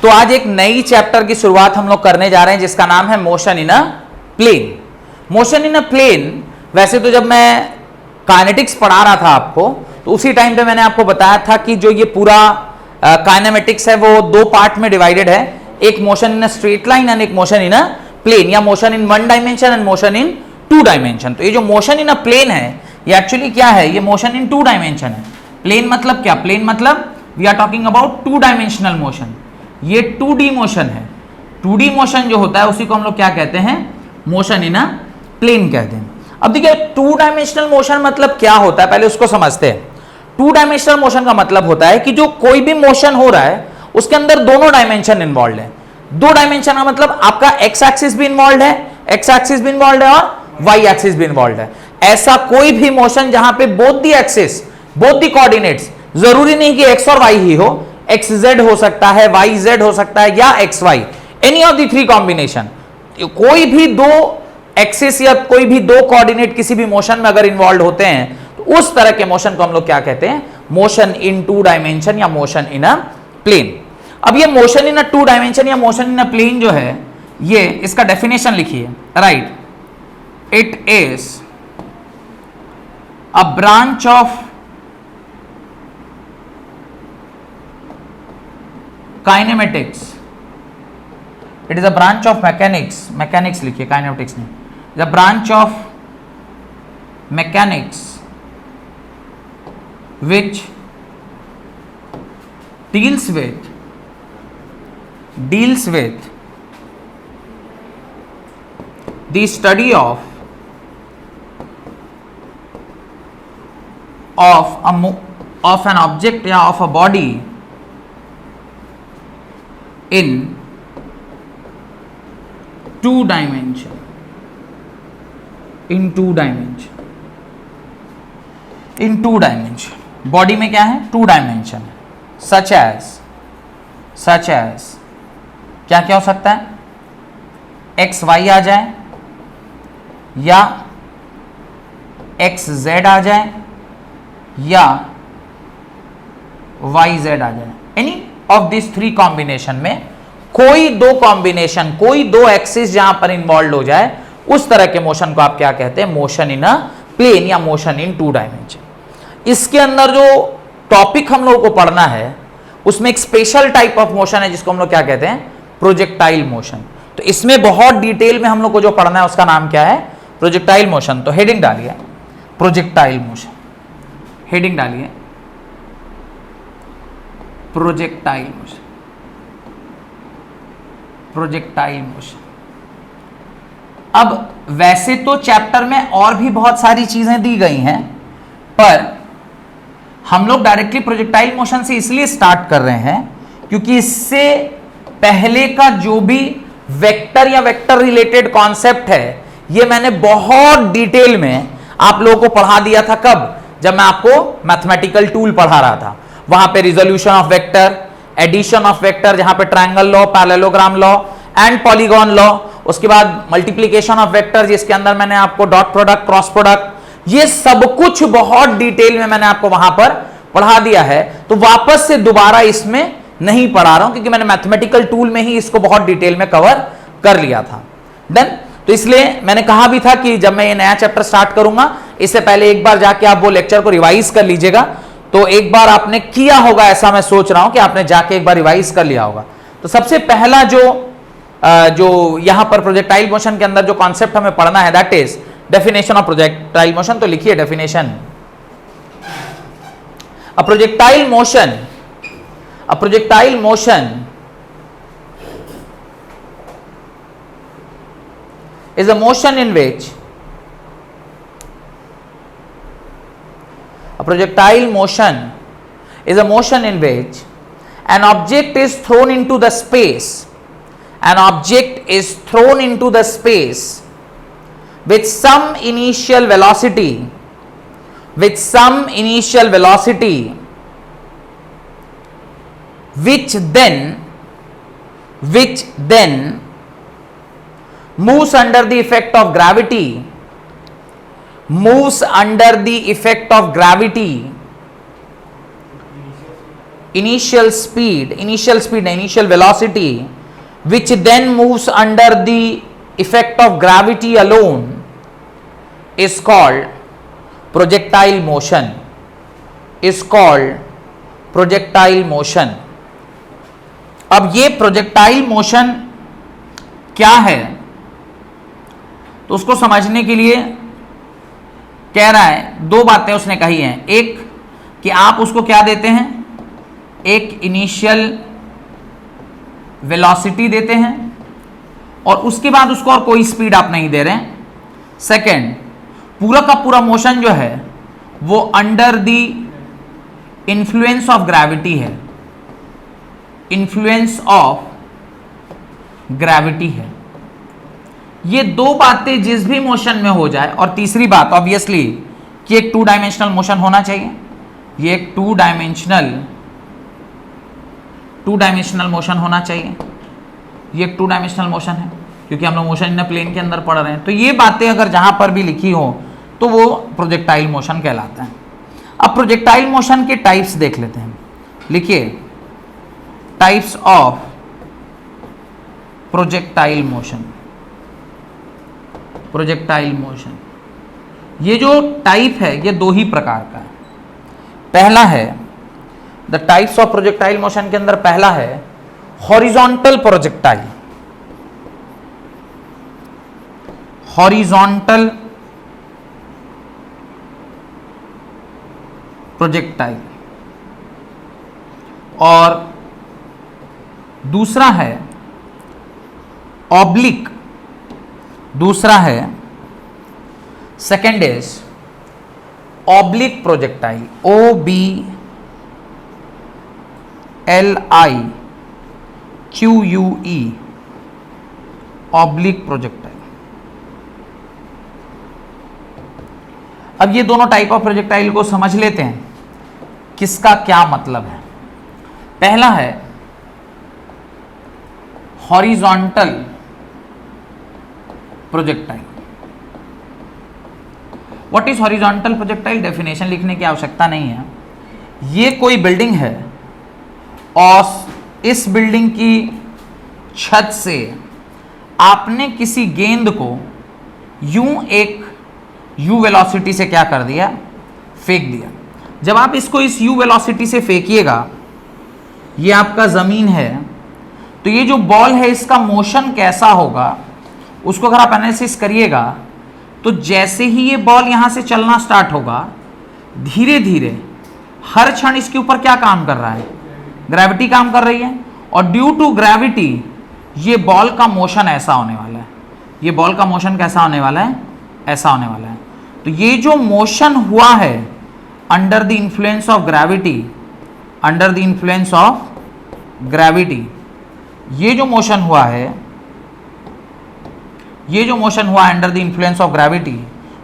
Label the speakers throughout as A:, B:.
A: तो आज एक नई चैप्टर की शुरुआत हम लोग करने जा रहे हैं जिसका नाम है motion in a plane. Motion in a plane, वैसे तो जब मैं काइनेटिक्स पढ़ा रहा था आपको तो उसी टाइम पे मैंने आपको बताया था कि जो ये पूरा काइनेमेटिक्स है वो दो पार्ट में डिवाइडेड है, एक motion in a straight line and एक मोशन इन अ प्लेन, या motion in one dimension and motion in two dimension. तो ये जो मोशन इन अ प्लेन है ये एक्चुअली क्या है, ये मोशन इन टू डायमेंशन है। प्लेन मतलब क्या, प्लेन मतलब we are talking about two dimensional motion. ये 2D मोशन है। 2D मोशन जो होता है उसी को हम लोग क्या कहते हैं, मोशन इन अ प्लेन कहते हैं। अब देखिए टू डायमेंशनल मोशन मतलब क्या होता है, पहले उसको समझते हैं। टू डायमेंशनल मोशन का मतलब होता है कि जो कोई भी मोशन हो रहा है उसके अंदर दोनों डायमेंशन इन्वॉल्व है। दो डायमेंशन का मतलब आपका एक्स एक्सिस भी इन्वॉल्व है, एक्स एक्सिस भी इन्वॉल्व है और वाई एक्सिस भी इन्वॉल्व है। ऐसा कोई भी मोशन जहां पे both the axis, both the coordinates, जरूरी नहीं कि एक्स और वाई ही हो, एक्स जेड हो सकता है, वाई जेड हो सकता है, या x y, any of the three combination. कोई भी दो एक्सिस या कोई भी दो कोऑर्डिनेट किसी भी मोशन में अगर इन्वॉल्व होते हैं तो उस तरह के मोशन को हम लोग क्या कहते हैं, मोशन इन टू डायमेंशन या मोशन इन अ प्लेन। अब ये motion in a two dimension या मोशन इन अ प्लेन जो है, ये इसका डेफिनेशन लिखिए, right. It is a branch of kinematics, it is a branch of mechanics, mechanics लिखिए, काइनेमेटिक्स नहीं, the branch of mechanics which deals with the study of an object या of a body in two dimension, in two dimension। Body में क्या है, to dimension है। Such as क्या क्या हो सकता है, एक्स वाई आ जाए या एक्स जेड आ जाए या वाई जेड आ जाए। Any of this three combination में कोई दो कॉम्बिनेशन, कोई दो एक्सिस जहां पर इन्वॉल्व हो जाए उस तरह के मोशन को आप क्या कहते हैं, मोशन इन अ प्लेन या मोशन इन टू डायमेंशन। इसके अंदर जो टॉपिक हम लोगों को पढ़ना है उसमें एक स्पेशल टाइप ऑफ मोशन है जिसको हम लोग क्या कहते हैं, प्रोजेक्टाइल मोशन। तो इसमें बहुत डिटेल में हम लोग को जो पढ़ना है उसका नाम क्या है, प्रोजेक्टाइल मोशन। तो हेडिंग डालिए प्रोजेक्टाइल मोशन, हेडिंग डालिए प्रोजेक्टाइल मोशन, प्रोजेक्टाइल मोशन। अब वैसे तो चैप्टर में और भी बहुत सारी चीजें दी गई हैं, पर हम लोग डायरेक्टली प्रोजेक्टाइल मोशन से इसलिए स्टार्ट कर रहे हैं क्योंकि इससे पहले का जो भी वेक्टर या वेक्टर रिलेटेड कॉन्सेप्ट है ये मैंने बहुत डिटेल में आप लोगों को पढ़ा दिया था। कब, जब मैं आपको मैथमेटिकल टूल पढ़ा रहा था। वहां पे resolution of vector, addition of vector जहां पे triangle law, parallelogram law and polygon law, उसके बाद मल्टीप्लीकेशन ऑफ वेक्टर जिसके अंदर मैंने आपको डॉट प्रोडक्ट, क्रॉस प्रोडक्ट, ये सब कुछ बहुत डिटेल में मैंने आपको वहां पर पढ़ा दिया है। तो वापस से दोबारा इसमें नहीं पढ़ा रहा हूं क्योंकि मैंने मैथमेटिकल टूल में ही इसको बहुत डिटेल में कवर कर लिया था। डन। तो इसलिए मैंने कहा भी था कि जब मैं ये नया चैप्टर स्टार्ट करूंगा इससे पहले एक बार जाके आप वो लेक्चर को रिवाइज कर लीजिएगा। तो एक बार आपने किया होगा, ऐसा मैं सोच रहा हूं कि आपने जाके एक बार रिवाइज कर लिया होगा। तो सबसे पहला जो यहां पर प्रोजेक्टाइल मोशन के अंदर जो कॉन्सेप्ट हमें पढ़ना है that is definition of projectile motion. तो लिखिए definition, a projectile motion is a motion in which a projectile motion is a motion in which an object is thrown into the space, an object is thrown into the space with some initial velocity, which then moves under the effect of gravity, initial speed, initial velocity, which then moves under the effect of gravity alone, is called projectile motion, is called projectile motion. अब ये projectile motion क्या है, तो उसको समझने के लिए कह रहा है, दो बातें उसने कही हैं। एक कि आप उसको क्या देते हैं, एक इनिशियल वेलोसिटी देते हैं और उसके बाद उसको और कोई स्पीड आप नहीं दे रहे हैं। सेकंड, पूरा का पूरा मोशन जो है वो under the influence of gravity है, इन्फ्लुएंस ऑफ ग्रेविटी है। ये दो बातें जिस भी मोशन में हो जाए, और तीसरी बात ऑब्वियसली कि एक 2 डायमेंशनल मोशन होना चाहिए, ये एक 2 डायमेंशनल मोशन होना चाहिए, ये एक 2 डायमेंशनल मोशन है क्योंकि हम लोग मोशन इन प्लेन के अंदर पढ़ रहे हैं। तो ये बातें अगर जहां पर भी लिखी हो तो वो प्रोजेक्टाइल मोशन कहलाता है। अब प्रोजेक्टाइल मोशन के टाइप्स देख लेते हैं। लिखिए, types of projectile motion. Projectile motion, ये जो टाइप है ये दो ही प्रकार का है। पहला है the types of projectile motion के अंदर पहला है हॉरिजॉन्टल प्रोजेक्टाइल। हॉरिजॉन्टल प्रोजेक्टाइल, और दूसरा है ऑब्लिक, दूसरा है second is oblique projectile, OBLIQUE, oblique projectile. अब ये दोनों टाइप ऑफ प्रोजेक्टाइल को समझ लेते हैं, किसका क्या मतलब है। पहला है horizontal projectile. What is horizontal projectile? Definition लिखने की आवश्यकता नहीं है। ये कोई बिल्डिंग है और इस बिल्डिंग की छत से आपने किसी गेंद को यूं एक u वेलोसिटी से क्या कर दिया, फेंक दिया। जब आप इसको इस u वेलोसिटी से फेंकिएगा, ये आपका जमीन है, तो ये जो बॉल है इसका मोशन कैसा होगा उसको अगर आप एनालिसिस करिएगा तो जैसे ही ये बॉल यहां से चलना स्टार्ट होगा, धीरे धीरे हर क्षण इसके ऊपर क्या काम कर रहा है, ग्रेविटी काम कर रही है, और ड्यू टू ग्रेविटी ये बॉल का मोशन ऐसा होने वाला है। ये बॉल का मोशन कैसा होने वाला है, ऐसा होने वाला है। तो ये जो मोशन हुआ है under the influence of gravity, under the influence of gravity, ये जो मोशन हुआ है, ये जो मोशन हुआ under the influence of gravity,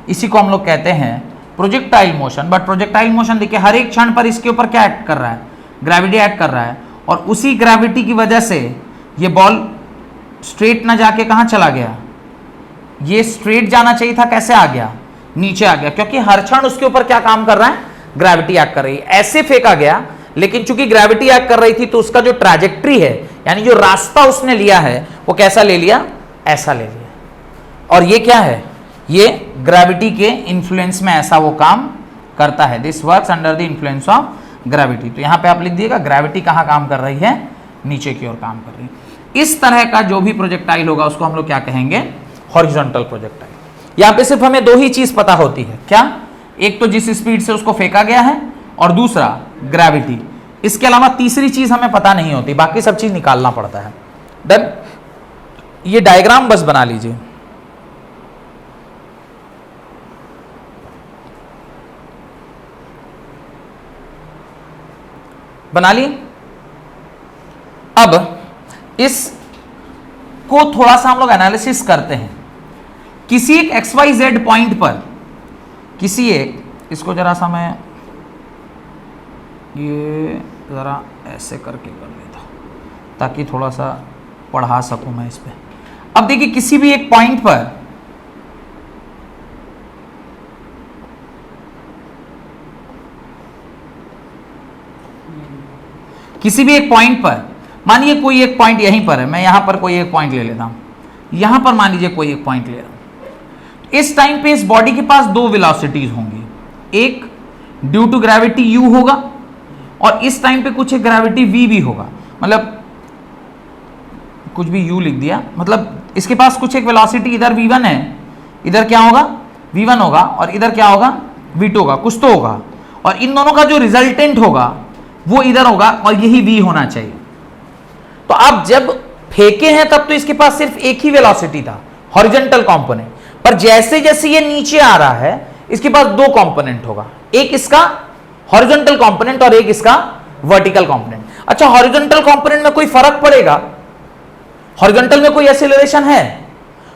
A: इसी को हम लोग कहते हैं projectile motion. But projectile motion देखिए हर एक क्षण पर इसके ऊपर क्या एक्ट कर रहा है, ग्रेविटी एक्ट कर रहा है, और उसी ग्रेविटी की वजह से ये बॉल स्ट्रेट ना जाके कहां चला गया, ये स्ट्रेट जाना चाहिए था, कैसे आ गया, नीचे आ गया, क्योंकि हर क्षण उसके ऊपर क्या काम कर रहा है, ग्रेविटी एक्ट कर रही है। ऐसे फेंका गया, लेकिन चूंकि ग्रेविटी एक्ट कर रही थी तो उसका जो ट्रैजेक्टरी है, यानी जो रास्ता उसने लिया है, वो कैसा ले लिया, ऐसा ले लिया। और ये क्या है, ये ग्रेविटी के इन्फ्लुएंस में ऐसा वो काम करता है। This works under the influence of gravity. तो यहां पे आप लिख दिएगा ग्रेविटी कहां काम कर रही है, नीचे की ओर काम कर रही है। इस तरह का जो भी प्रोजेक्टाइल होगा उसको हम लोग क्या कहेंगे, हॉरिजॉन्टल प्रोजेक्टाइल। यहां पे सिर्फ हमें दो ही चीज पता होती है, क्या, एक तो जिस स्पीड से उसको फेंका गया है, और दूसरा ग्रेविटी। इसके अलावा तीसरी चीज हमें पता नहीं होती, बाकी सब चीज निकालना पड़ता है। डन। ये डायग्राम बस बना लीजिए। बना ली। अब इस को थोड़ा सा हम लोग एनालिसिस करते हैं। किसी एक XYZ पॉइंट पर, किसी एक, इसको जरा सा मैं ये जरा ऐसे करके कर लेता हूं ताकि थोड़ा सा पढ़ा सकूं मैं इस पे। अब देखिए किसी भी एक पॉइंट पर किसी भी एक पॉइंट पर, मानिए कोई एक पॉइंट यहीं पर है, मैं यहां पर कोई एक पॉइंट ले लेता हूं, यहां पर मान लीजिए कोई एक पॉइंट ले रहा हूं। इस टाइम पे इस बॉडी के पास दो वेलोसिटीज होंगी, एक ड्यू टू ग्रेविटी u होगा और इस टाइम पे कुछ एक ग्रेविटी v भी होगा, मतलब कुछ भी u लिख दिया, मतलब इसके पास कुछ एक वेलोसिटी, इधर v1 है, इधर क्या होगा v1 होगा और इधर क्या होगा v2 होगा, कुछ तो होगा, और इन दोनों का जो रिजल्टेंट होगा वो इधर होगा और यही v होना चाहिए। तो आप जब फेंके हैं तब तो इसके पास सिर्फ एक ही वेलोसिटी था, हॉरिजॉन्टल कंपोनेंट, पर जैसे जैसे ये नीचे आ रहा है इसके पास दो कंपोनेंट होगा, एक इसका हॉरिजॉन्टल कंपोनेंट और एक इसका वर्टिकल कंपोनेंट। अच्छा, हॉरिजॉन्टल कंपोनेंट में कोई फर्क पड़ेगा? हॉरिजॉन्टल में कोई एक्सीलरेशन है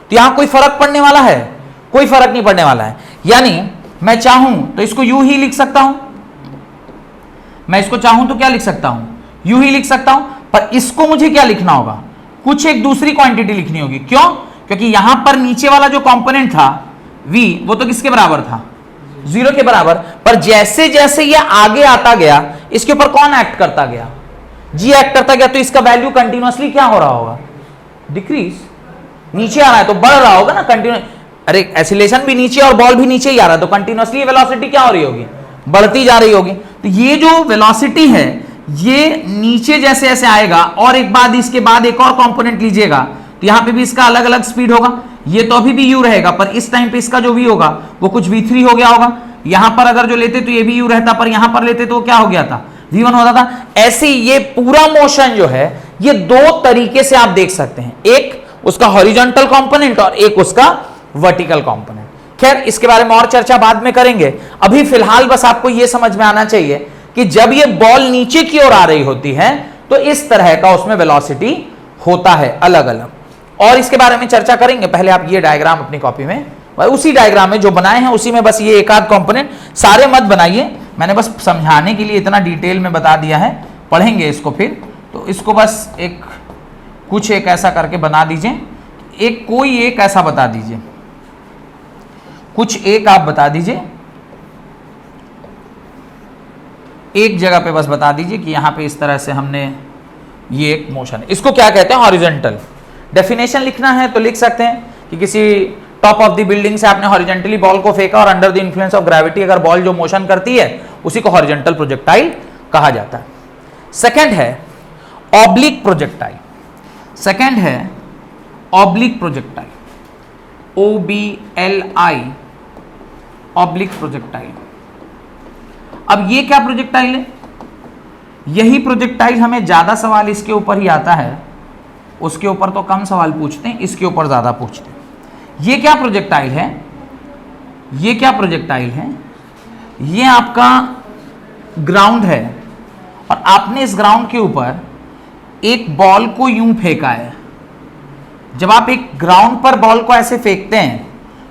A: तो यहां कोई फर्क पड़ने वाला है? कोई फर्क नहीं पड़ने वाला है। यानी मैं चाहूं तो इसको यू ही लिख सकता हूं, मैं इसको चाहूं तो क्या लिख सकता हूं, यू ही लिख सकता हूं, पर इसको मुझे क्या लिखना होगा, कुछ एक दूसरी क्वांटिटी लिखनी होगी। क्यों? क्योंकि यहां पर नीचे वाला जो कंपोनेंट था v, वो तो किसके बराबर था, 0 के बराबर, पर जैसे जैसे ये आगे आता गया इसके ऊपर कौन एक्ट करता गया, g एक्ट करता गया, तो इसका वैल्यू कंटिन्यूअसली क्या हो रहा होगा, डिक्रीज, नीचे आ रहा है तो बढ़ रहा होगा ना कंटिन्यू। अरे एक्सीलरेशन भी नीचे और बॉल भी नीचे ही आ रहा है तो कंटिन्यूअसली वेलोसिटी क्या हो रही होगी, बढ़ती जा रही होगी। तो ये जो वेलोसिटी है ये नीचे जैसे जैसे आएगा और एक बाद इसके बाद एक और कंपोनेंट लीजिएगा तो यहां पे भी इसका अलग अलग स्पीड होगा, ये तो अभी भी u रहेगा, पर इस टाइम पे इसका जो v होगा वो कुछ v3 हो गया होगा। यहां पर अगर जो लेते तो ये भी u रहता, पर यहां पर लेते तो क्या हो गया था, v1 होता था। ऐसे ये पूरा मोशन जो है ये दो तरीके से आप देख सकते हैं, एक उसका हॉरिजॉन्टल कंपोनेंट और एक उसका वर्टिकल कंपोनेंट। खैर इसके बारे में और चर्चा बाद में करेंगे, अभी फिलहाल बस आपको यह समझ में आना चाहिए कि जब ये बॉल नीचे की ओर आ रही होती है तो इस तरह का उसमें वेलोसिटी होता है अलग अलग, और इसके बारे में चर्चा करेंगे। पहले आप ये डायग्राम अपनी कॉपी में, उसी डायग्राम में जो बनाए हैं उसी में बस ये एक आध कंपोनेंट, सारे मत बनाइए, मैंने बस समझाने के लिए इतना डिटेल में बता दिया है, पढ़ेंगे इसको फिर, तो इसको बस एक कुछ एक ऐसा करके बना दीजिए, एक कोई एक ऐसा बता दीजिए, कुछ एक आप बता दीजिए, एक जगह पे बस बता दीजिए कि यहां पे इस तरह से हमने ये एक मोशन है, इसको क्या कहते हैं, हॉरिजॉन्टल। डेफिनेशन लिखना है तो लिख सकते हैं कि किसी टॉप ऑफ द बिल्डिंग से आपने हॉरिजॉन्टली बॉल को फेंका और under the influence of gravity अगर बॉल जो मोशन करती है उसी को हॉरिजॉन्टल प्रोजेक्टाइल कहा जाता है। सेकंड है ऑब्लिक प्रोजेक्टाइल, सेकंड है oblique projectile, OBLI, oblique projectile. अब ये क्या प्रोजेक्टाइल है, यही प्रोजेक्टाइल हमें ज्यादा सवाल इसके ऊपर ही आता है, उसके ऊपर तो कम सवाल पूछते हैं, इसके ऊपर ज्यादा पूछते हैं। ये क्या प्रोजेक्टाइल है, ये क्या प्रोजेक्टाइल है, ये आपका ग्राउंड है और आपने इस ग्राउंड के ऊपर एक बॉल को यूं फेंका है। जब आप एक ग्राउंड पर बॉल को ऐसे फेंकते हैं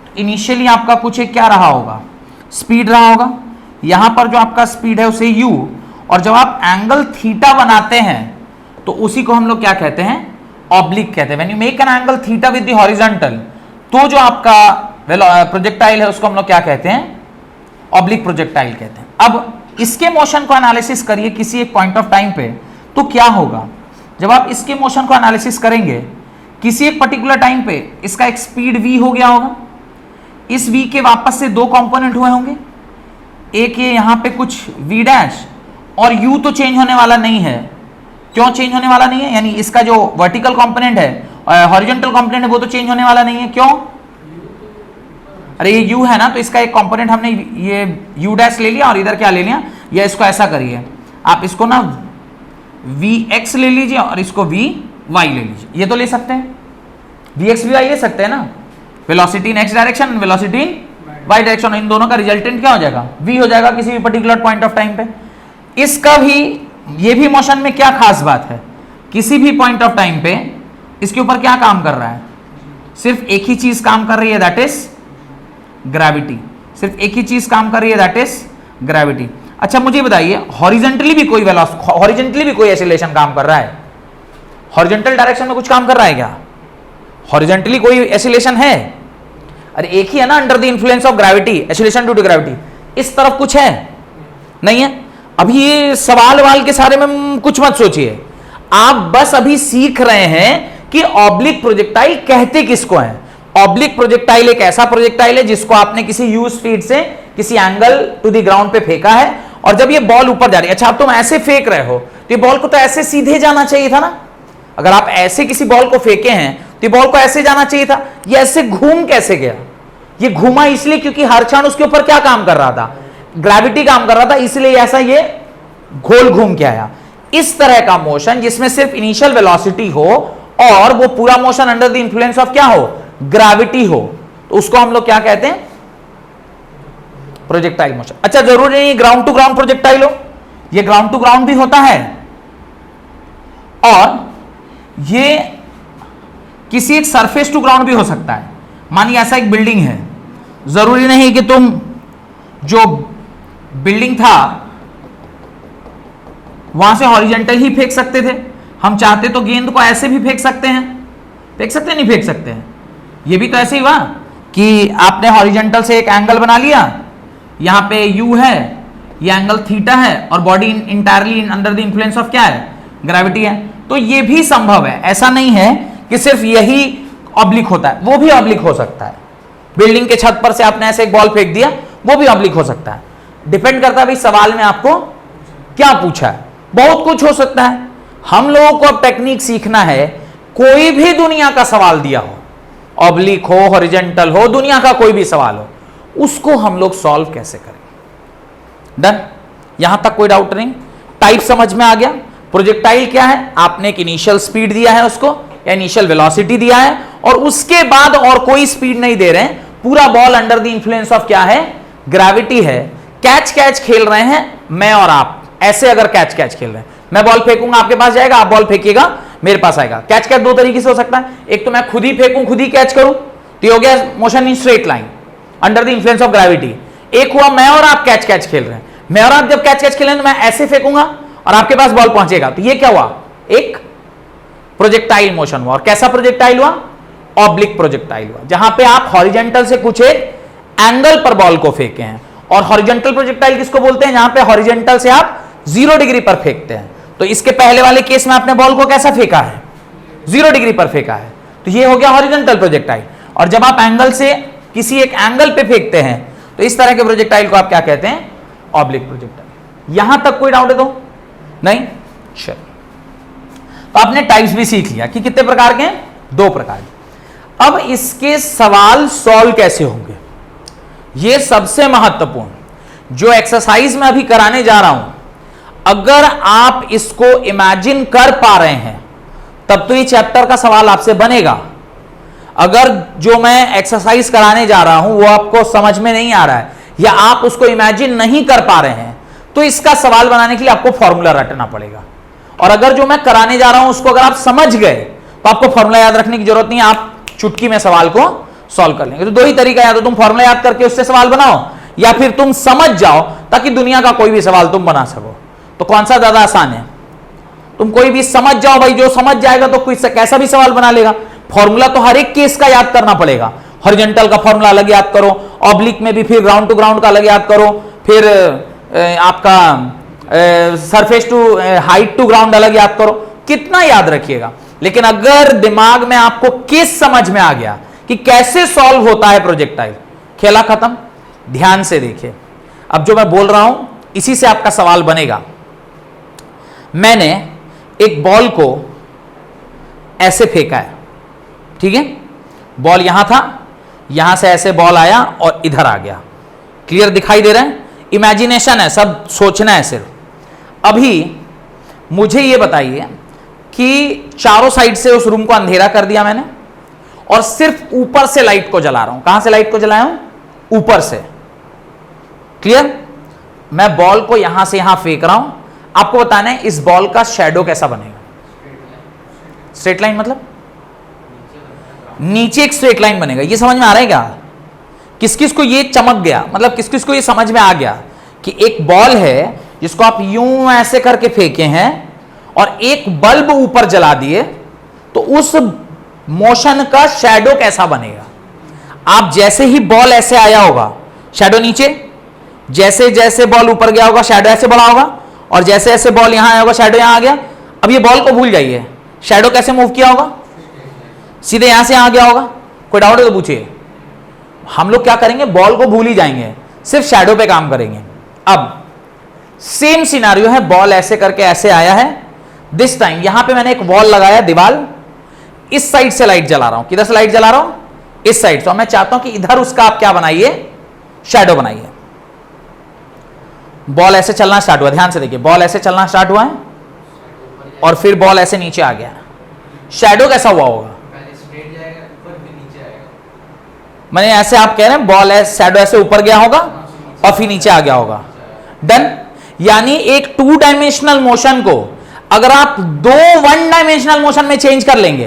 A: तो इनिशियली आपका कुछ एक क्या रहा होगा, स्पीड रहा होगा, यहां पर जो आपका स्पीड है उसे u, और जब आप एंगल थीटा बनाते हैं तो उसी को हम लोग क्या कहते हैं, ऑब्लिक कहते हैं। When you make an angle theta with the horizontal, तो जो आपका प्रोजेक्टाइल है उसको हम लोग क्या कहते हैं, ऑब्लिक प्रोजेक्टाइल कहते हैं। अब इसके मोशन को एनालिसिस करिए किसी एक पॉइंट ऑफ टाइम पे, तो क्या होगा, जब आप इसके मोशन को एनालिसिस करेंगे किसी एक पर्टिकुलर टाइम पे, इसका एक स्पीड v हो गया होगा, इस v के वापस से दो कंपोनेंट हुए होंगे, एक ये यहां पे कुछ v डैश, और u तो चेंज होने वाला नहीं है। क्यों चेंज होने वाला नहीं है, यानी इसका जो वर्टिकल कंपोनेंट है, हॉरिजॉन्टल कंपोनेंट है, वो तो चेंज होने वाला नहीं है। क्यों, अरे ये u है ना, तो इसका एक कंपोनेंट हमने ये u डैश ले लिया और इधर क्या ले लिया, या इसको ऐसा करिए आप, इसको ना vx ले लीजिए और इसको vy ले लीजिए, ये तो ले सकते हैं, vx vy ले सकते हैं ना, velocity in x direction, velocity in y direction, इन दोनों का रिजल्टेंट क्या हो जाएगा, v हो जाएगा किसी भी पर्टिकुलर पॉइंट ऑफ टाइम पे। इसका भी, ये भी मोशन में क्या खास बात है, किसी भी पॉइंट ऑफ टाइम पे इसके ऊपर क्या काम कर रहा है, सिर्फ एक ही चीज काम कर रही है, दैट इज ग्रेविटी, सिर्फ एक ही चीज काम कर रही है, दैट इज ग्रेविटी। अच्छा मुझे बताइए, हॉरिजॉन्टली भी कोई हॉरिजॉन्टली भी कोई एक्सीलरेशन काम कर रहा है, हॉरिजॉन्टल डायरेक्शन में कुछ काम कर रहा है क्या, हॉरिजॉन्टली कोई एक्सीलरेशन है, अरे एक ही है ना, under the influence of gravity, acceleration due to gravity. इस तरफ कुछ है नहीं है, अभी ये सवाल वाल के सारे में कुछ मत सोचिए, आप बस अभी सीख रहे हैं कि ऑब्लिक प्रोजेक्टाइल कहते किसको हैं। ऑब्लिक प्रोजेक्टाइल एक ऐसा प्रोजेक्टाइल है जिसको आपने किसी यूज स्पीड से किसी एंगल टू द ग्राउंड पे फेंका है, और जब ये बॉल ऊपर जा रही है, अच्छा अब तुम ऐसे फेंक रहे हो तो ये बॉल को तो ऐसे सीधे जाना चाहिए था ना। अगर आप ऐसे किसी बॉल को फेंके हैं तो ये बॉल को ऐसे जाना चाहिए था, ये ऐसे घूम कैसे गया? ये घूमा इसलिए क्योंकि हर क्षण उसके ऊपर क्या काम कर रहा था? ग्रेविटी काम कर रहा था, इसलिए ऐसा ये गोल घूम के आया। इस तरह का मोशन जिसमें सिर्फ इनिशियल वेलोसिटी हो और वो पूरा motion under the influence of क्या हो? ग्रेविटी हो, तो उसको हम लोग क्या कहते हैं? Projectile motion. अच्छा, जरूरी नहीं ग्राउंड टू ग्राउंड प्रोजेक्टाइल हो, ये ग्राउंड टू ग्राउंड भी होता है और ये किसी एक सरफेस टू ग्राउंड भी हो सकता है। मानिए ऐसा एक बिल्डिंग है, जरूरी नहीं कि तुम जो बिल्डिंग था वहां से हॉरिजॉन्टल ही फेंक सकते थे, हम चाहते तो गेंद को ऐसे भी फेंक सकते हैं। फेंक सकते हैं, नहीं फेंक सकते हैं? ये भी तो ऐसे ही हुआ कि आपने हॉरिजॉन्टल से एक एंगल बना लिया, यहां पे यू है, ये एंगल थीटा है और body entirely under the influence of क्या है? ग्रेविटी है। तो ये भी संभव है, ऐसा नहीं है कि सिर्फ यही ऑब्लिक होता है, वो भी ऑब्लिक हो सकता है। बिल्डिंग के छत पर से आपने ऐसे एक बॉल फेंक दिया, वो भी ऑब्लिक हो सकता है। डिपेंड करता है भाई सवाल में आपको क्या पूछा है, बहुत कुछ हो सकता है। हम लोगों को अब टेक्निक सीखना है, कोई भी दुनिया का सवाल दिया हो, ऑब्लिक हो, हॉरिजॉन्टल हो, दुनिया का कोई भी सवाल हो, उसको हम लोग सॉल्व कैसे करें। डन? यहां तक कोई डाउट नहीं? टाइप समझ में आ गया? प्रोजेक्टाइल क्या है? आपने एक इनिशियल स्पीड दिया है उसको, या इनिशियल वेलोसिटी दिया है, और उसके बाद और कोई स्पीड नहीं दे रहे हैं, पूरा ball under the influence of क्या है? ग्रेविटी है। कैच कैच खेल रहे हैं मैं और आप, ऐसे अगर कैच कैच खेल रहे हैं, मैं बॉल फेंकूंगा आपके पास जाएगा, आप बॉल फेंकिएगा मेरे पास आएगा। कैच कैच दो तरीके से हो सकता है, एक तो मैं खुद ही फेंकूं खुद ही कैच करूं, तो हो गया motion in straight line under the influence of gravity. एक हुआ मैं और आप कैच कैच खेल रहे हैं, मैं और आप जब कैच कैच खेलें तो मैं ऐसे फेंकूंगा और आपके पास बॉल पहुंचेगा, तो ये क्या हुआ? एक प्रोजेक्टाइल मोशन हुआ। और कैसा प्रोजेक्टाइल हुआ? ऑब्लिक प्रोजेक्टाइल हुआ, जहां पे आप हॉरिजॉन्टल से कुछ एक एंगल पर बॉल को फेंके हैं। और हॉरिजॉन्टल प्रोजेक्टाइल किसको बोलते हैं? जहां पे हॉरिजॉन्टल से आप 0 डिग्री पर फेंकते हैं। तो इसके पहले वाले केस में आपने बॉल को कैसा फेंका है? 0 डिग्री पर फेंका है, तो ये हो गया हॉरिजॉन्टल प्रोजेक्टाइल। और जब आप एंगल से किसी एक एंगल पे फेंकते हैं तो इस तरह के प्रोजेक्टाइल को आप क्या कहते हैं? Oblique projectile. यहां तक कोई डाउट है तो नहीं? चलो, तो आपने टाइप्स भी सीख लिया कि कितने प्रकार के हैं? 2 प्रकार के। अब इसके सवाल सॉल्व कैसे होंगे, ये सबसे महत्वपूर्ण जो एक्सरसाइज में अभी कराने जा रहा हूं, अगर आप इसको इमेजिन कर पा रहे हैं तब तो ये चैप्टर का सवाल आपसे बनेगा। अगर जो मैं एक्सरसाइज कराने जा रहा हूं वो आपको समझ में नहीं आ रहा है या आप उसको इमेजिन नहीं कर पा रहे हैं, तो इसका सवाल बनाने के लिए आपको फॉर्मूला रटना पड़ेगा। और अगर जो मैं कराने जा रहा हूं उसको अगर आप समझ गए तो आपको फॉर्मूला याद रखने की जरूरत नहीं है, आप चुटकी में सवाल को सॉल्व कर लेंगे। तो 2 ही तरीका है, या तो तुम फॉर्मूला याद करके उससे सवाल बनाओ या फिर तुम समझ जाओ ताकि दुनिया का कोई भी सवाल तुम बना सको। तो कौन सा ज्यादा आसान है? तुम कोई भी समझ जाओ भाई, जो समझ जाएगा तो कोई कैसा भी सवाल बना लेगा। फॉर्मूला तो हर एक केस का याद करना पड़ेगा। हॉरिजॉन्टल का फॉर्मूला अलग याद करो, ऑब्लिक में भी फिर ग्राउंड टू ग्राउंड का अलग याद करो, फिर आपका surface to height to ground अलग याद करो, कितना याद रखिएगा। लेकिन अगर दिमाग में आपको केस समझ में आ गया कि कैसे सॉल्व होता है प्रोजेक्टाइल, खेला खत्म। ध्यान से देखिए, अब जो मैं बोल रहा हूं इसी से आपका सवाल बनेगा। मैंने एक बॉल को ऐसे फेंका है, ठीक है? बॉल यहां था, यहां से ऐसे बॉल आया और इधर आ गया। क्लियर दिखाई दे रहा है? इमेजिनेशन है, सब सोचना है सिर्फ। अभी मुझे ये बताइए कि चारों साइड से उस रूम को अंधेरा कर दिया मैंने और सिर्फ ऊपर से लाइट को जला रहा हूं। कहां से लाइट को जलाया हूं? ऊपर से। क्लियर? मैं बॉल को यहां से यहां फेंक रहा हूं, आपको बताना है इस बॉल का शैडो कैसा बनेगा। स्ट्रेट लाइन मतलब नीचे एक स्ट्रेट लाइन बनेगा। ये समझ में आ रहा है क्या? किस किस को ये चमक गया, मतलब किस किस को ये समझ में आ गया कि एक बॉल है जिसको आप यूं ऐसे करके फेंके हैं और एक बल्ब ऊपर जला दिए, तो उस मोशन का शैडो कैसा बनेगा। आप जैसे ही बॉल ऐसे आया होगा, शैडो नीचे, जैसे जैसे बॉल ऊपर गया होगा शैडो ऐसे बड़ा होगा, और जैसे जैसे बॉल यहां आया होगा शैडो यहां आ गया। अब ये बॉल को भूल जाइए, शैडो कैसे मूव किया होगा, सीधे यहां से आ गया होगा। कोई डाउट है तो पूछिए। हम लोग क्या करेंगे, बॉल को भूल ही जाएंगे, सिर्फ शैडो पे काम करेंगे। अब सेम सिनारियो है, बॉल ऐसे करके ऐसे आया है, दिस टाइम यहां पे मैंने एक वॉल लगाया, दीवार, इस साइड से लाइट जला रहा हूं। किधर से लाइट जला रहा हूं, इस साइड से। तो मैं चाहता हूं कि इधर उसका आप क्या बनाइए, शैडो बनाइए। बॉल ऐसे चलना स्टार्ट हुआ, ध्यान से देखिए, बॉल ऐसे चलना स्टार्ट हुआ है और फिर बॉल ऐसे नीचे आ गया। शैडो कैसा हुआ होगा, मैंने ऐसे आप कह रहे हैं बॉल है, शैडो ऐसे ऊपर गया होगा और फिर नीचे आ गया होगा। डन। यानी एक 2 डायमेंशनल मोशन को अगर आप 2 1 डायमेंशनल मोशन में चेंज कर लेंगे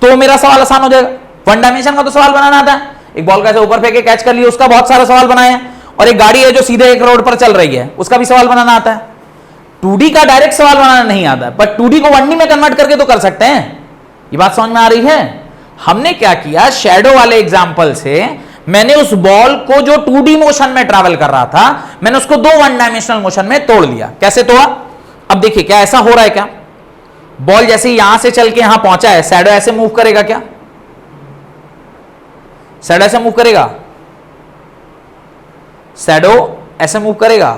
A: तो मेरा सवाल आसान हो जाएगा। 1 डायमेंशन का तो सवाल बनाना आता है, एक बॉल कैसे ऊपर फेंके कैच कर लिया, उसका बहुत सारा सवाल बनाए हैं। और एक गाड़ी है जो सीधे एक रोड पर चल रही है, उसका भी सवाल बनाना आता है। 2D का डायरेक्ट सवाल बनाना नहीं आता है, बट 2D को 1D में कन्वर्ट करके तो कर सकते हैं। ये बात समझ में आ रही है। हमने क्या किया, शैडो वाले एग्जाम्पल से मैंने उस बॉल को जो 2D मोशन में ट्रैवल कर रहा था, मैंने उसको 2 1 डायमेंशनल मोशन में तोड़ लिया। कैसे तोड़ा, अब देखिए क्या ऐसा हो रहा है क्या, बॉल जैसे यहां से चल के यहां पहुंचा है, शैडो ऐसे मूव करेगा क्या, शैडो ऐसे मूव करेगा, शैडो ऐसे मूव करेगा,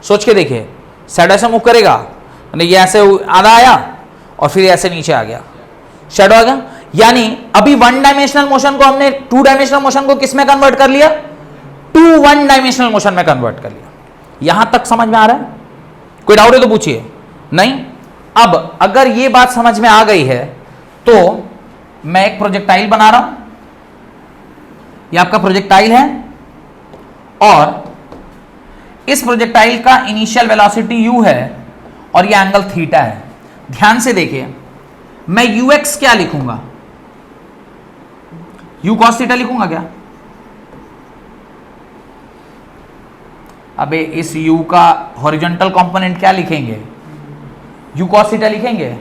A: सोच के देखिए, शैडो ऐसे मूव करेगा, ये ऐसे आधा आया और फिर ऐसे नीचे आ गया, शैडो आ गया। यानी अभी 1 डायमेंशनल मोशन को हमने 2 डायमेंशनल मोशन को किस में कन्वर्ट कर लिया, 2 1 डायमेंशनल मोशन में कन्वर्ट कर लिया। यहां तक समझ में आ रहा है, कोई डाउट है तो पूछिए। नहीं, अब अगर ये बात समझ में आ गई है तो मैं एक प्रोजेक्टाइल बना रहा हूं, ये आपका प्रोजेक्टाइल है और इस प्रोजेक्टाइल का इनिशियल वेलोसिटी u है और ये एंगल थीटा है। ध्यान से देखिए, मैं ux क्या लिखूंगा, u cos थीटा लिखूंगा क्या, अबे इस u का हॉरिजॉन्टल कंपोनेंट क्या लिखेंगे, u cos थीटा लिखेंगे,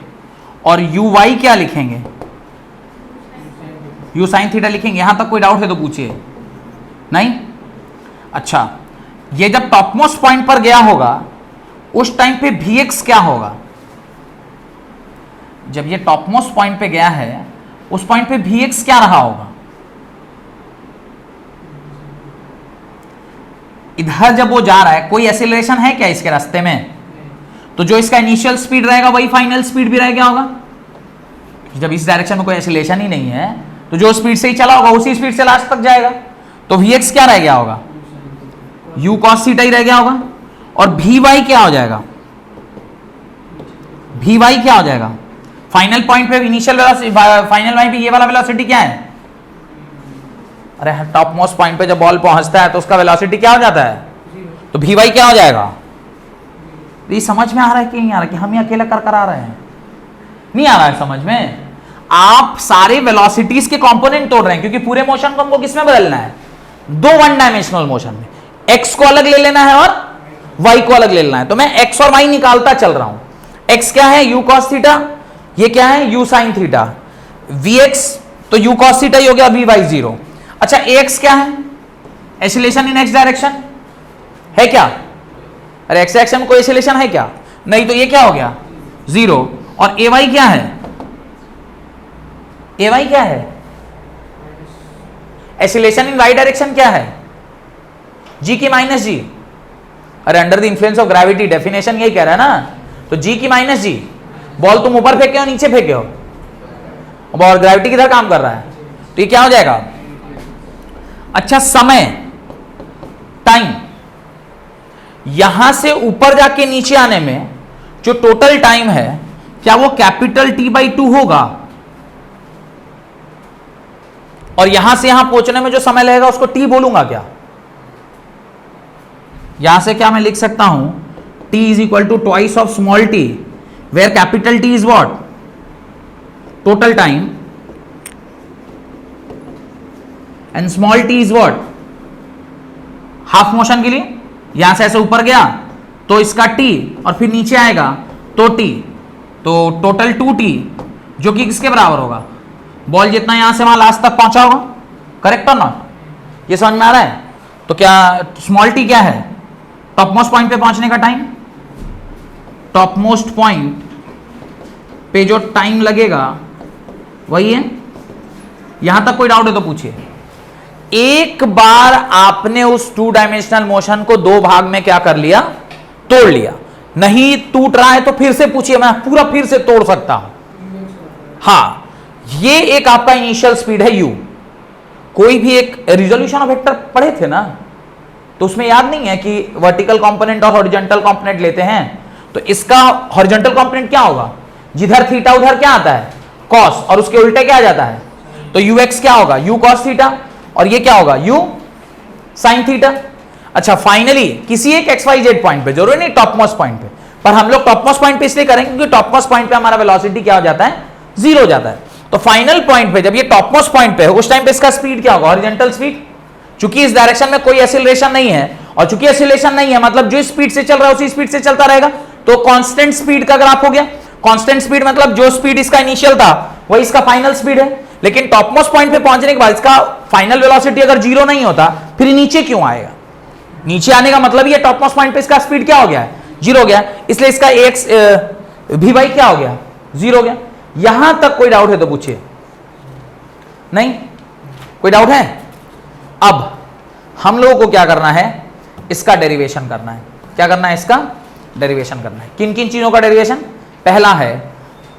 A: और uy क्या लिखेंगे, u sin थीटा लिखेंगे। यहां तक कोई डाउट है तो पूछिए। नहीं, अच्छा, ये जब टॉपमोस्ट पॉइंट पर गया होगा उस टाइम पे vx क्या होगा, जब ये टॉपमोस्ट पॉइंट पे गया है उस पॉइंट पे vx क्या रहा होगा, इधर जब वो जा रहा है कोई एक्सीलरेशन है क्या इसके रास्ते में, तो जो इसका इनिशियल स्पीड रहेगा वही फाइनल स्पीड भी रह गया होगा। जब इस डायरेक्शन में कोई एक्सीलरेशन ही नहीं है तो जो स्पीड से ही चला होगा उसी स्पीड से लास्ट तक जाएगा, तो vx क्या रह गया होगा, u cos थीटा ही रह गया होगा। और vy क्या हो जाएगा, vy क्या हो जाएगा, फाइनल पॉइंट पे इनिशियल वेलोसिटी, फाइनल पॉइंट पे ये वाला वेलोसिटी क्या है, अरे टॉप मोस्ट पॉइंट पे जब बॉल पहुंचता है तो उसका वेलोसिटी क्या हो जाता है, तो vy क्या हो जाएगा। ये समझ में आ रहा है कि नहीं आ रहा, कि हम ही अकेला कर आ रहे हैं, नहीं आ रहा है समझ में। आप सारे वेलोसिटीज के कंपोनेंट तोड़ रहे हैं क्योंकि पूरे मोशन को हमको किस में बदलना है, 2 1 डायमेंशनल मोशन में। x को अलग ले लेना है और y को अलग ले लेना है, तो मैं x और y निकालता चल रहा हूं। x क्या है, u cos थीटा, ये क्या है, u sin थीटा, vx तो u cos थीटा ही हो गया, vy 0। अच्छा, ax क्या है, एक्सीलरेशन इन x डायरेक्शन है क्या, अरे x डायरेक्शन में कोई एक्सीलरेशन है क्या, नहीं, तो ये क्या हो गया 0। और ay क्या है, ay क्या है, एक्सीलरेशन इन y डायरेक्शन क्या है, g की माइनस जी, अरे under the influence of gravity, definition यही कह रहा है ना, तो g की माइनस जी। बॉल तुम ऊपर फेंके हो नीचे फेंके हो, और ग्रेविटी किधर काम कर रहा है, तो ये क्या हो जाएगा। अच्छा, समय, टाइम, यहां से ऊपर जाके नीचे आने में जो टोटल टाइम है क्या वो कैपिटल T/2 होगा, और यहां से यहां पहुंचने में जो समय लगेगा उसको t बोलूंगा क्या, यहां से क्या मैं लिख सकता हूं, t is equal to twice of small t, where capital T is what, total time, and small t is what, half motion के लिए यहां से ऐसे ऊपर गया तो इसका t और फिर नीचे आएगा तो t, तो टोटल 2t जो कि किसके बराबर होगा, बॉल जितना यहां से वहां लास्ट तक पहुंचा होगा, करेक्ट और नॉट, ये समझ में आ रहा है। तो क्या स्मॉल t क्या है, टॉप मोस्ट पॉइंट पे पहुंचने का टाइम, टॉप मोस्ट पॉइंट पे जो टाइम लगेगा वही है। यहां तक कोई डाउट है तो पूछिए। एक बार आपने उस 2 डायमेंशनल मोशन को 2 भाग में क्या कर लिया, तोड़ लिया। नहीं टूट रहा है तो फिर से पूछिए, मैं पूरा फिर से तोड़ सकता हूं। हां, ये एक आपका इनिशियल स्पीड है u। कोई भी एक रिजोल्यूशन ऑफ वेक्टर पढ़े थे ना, तो उसमें याद नहीं है कि वर्टिकल कंपोनेंट और हॉरिजॉन्टल कंपोनेंट लेते हैं, तो इसका हॉरिजॉन्टल कंपोनेंट क्या होगा, जिधर थीटा उधर क्या आता है कॉस, और उसके उल्टे क्या आ जाता है, तो ux क्या होगा u cos थीटा, और ये क्या होगा u sin थीटा। अच्छा, फाइनली किसी एक xyz पॉइंट पे, जरूरी नहीं टॉप मोस्ट पॉइंट पे, पर हम लोग टॉप मोस्ट पॉइंट पे इसलिए करेंगे क्योंकि टॉप मोस्ट पॉइंट पे हमारा वेलोसिटी क्या हो जाता है, 0 हो जाता है। तो फाइनल पॉइंट पे जब ये टॉप मोस्ट पॉइंट पे है, उस टाइम पे इसका स्पीड क्या होगा, हॉरिजॉन्टल स्पीड। चूंकि इस डायरेक्शन में कोई एक्सीलरेशन नहीं है, और चूंकि एक्सीलरेशन नहीं है मतलब जो स्पीड से चल रहा है उसी स्पीड से चलता रहेगा, तो कांस्टेंट स्पीड का ग्राफ हो गया। कांस्टेंट स्पीड मतलब जो स्पीड इसका इनिशियल था वही इसका फाइनल स्पीड है। लेकिन टॉप मोस्ट पॉइंट पे पहुंचने के बाद इसका फाइनल वेलोसिटी अगर 0 नहीं होता, फिर नीचे क्यों आएगा। नीचे आने का मतलब ये टॉप मोस्ट पॉइंट पे इसका स्पीड क्या हो गया है, 0 हो गया, इसलिए इसका एक्स भी वाई क्या हो गया, 0 हो गया। यहां तक कोई डाउट है तो पूछिए। नहीं, कोई डाउट है। अब हम लोगों को क्या करना है, इसका डेरिवेशन करना है। क्या करना है, इसका डेरिवेशन करना है। किन किन चीजों का डेरिवेशन, पहला है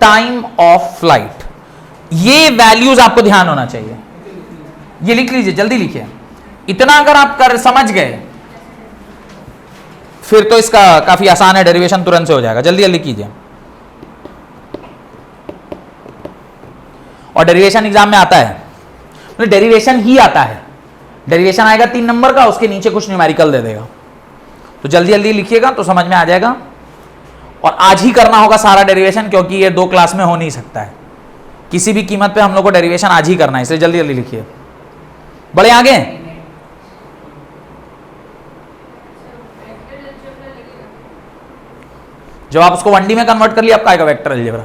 A: टाइम ऑफ फ्लाइट। ये वैल्यूज आपको ध्यान होना चाहिए, ये लिख लीजिए, जल्दी लिखिए। इतना अगर आप कर समझ गए फिर तो इसका काफी आसान है, डेरिवेशन तुरंत से हो जाएगा। जल्दी जल्दी कीजिए। और डेरिवेशन एग्जाम में आता है, मतलब डेरिवेशन ही आता है। डेरिवेशन आएगा 3 नंबर का, उसके नीचे कुछ न्यूमेरिकल दे देगा। तो जल्दी जल्दी लिखिएगा तो समझ में आ जाएगा। और आज ही करना होगा सारा डेरिवेशन, क्योंकि ये 2 क्लास में हो नहीं सकता है। किसी भी कीमत पे हम लोग को डेरिवेशन आज ही करना है, इसलिए जल्दी जल्दी लिखिए। बड़े आगे, जब आप उसको 1D में कन्वर्ट कर लिया, आपका आएगा वेक्टर अलजेब्रा।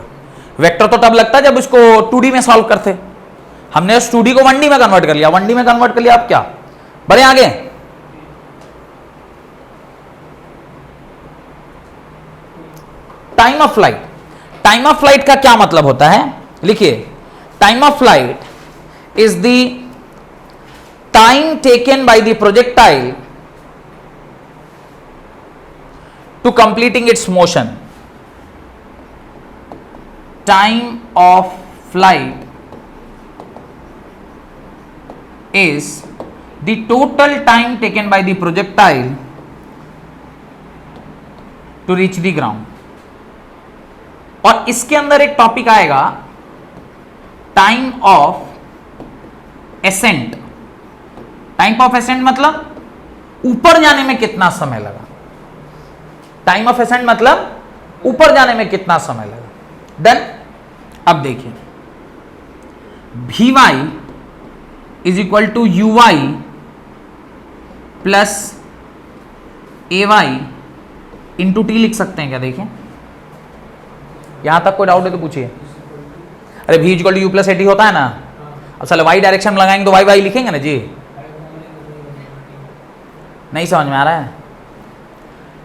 A: वेक्टर तो तब लगता है जब इसको 2D में सॉल्व करते। हमने उस 2D को 1D में कन्वर्ट कर लिया, 1D में कन्वर्ट कर लिया, आप क्या बड़े आगे। Time of flight. Time of flight का क्या मतलब होता है, लिखिए। Time of flight is the time taken by the projectile to completing its motion. Time of flight is the total time taken by the projectile to reach the ground. और इसके अंदर एक टॉपिक आएगा time of accent. Time of accent मतलब ऊपर जाने में कितना समय लगा। टाइम ऑफ एसेंट मतलब ऊपर जाने में कितना समय लगा। डन। अब देखिए, Vy is equal to Uy plus Ay into t लिख सकते हैं क्या, देखिए। यहां तक कोई डाउट है तो पूछिए। अरे V equal to u plus a t होता है ना, अब साले वाई डायरेक्शन में लगाएंगे तो वाई वाई लिखेंगे ना जी। नहीं समझ में आ रहा है।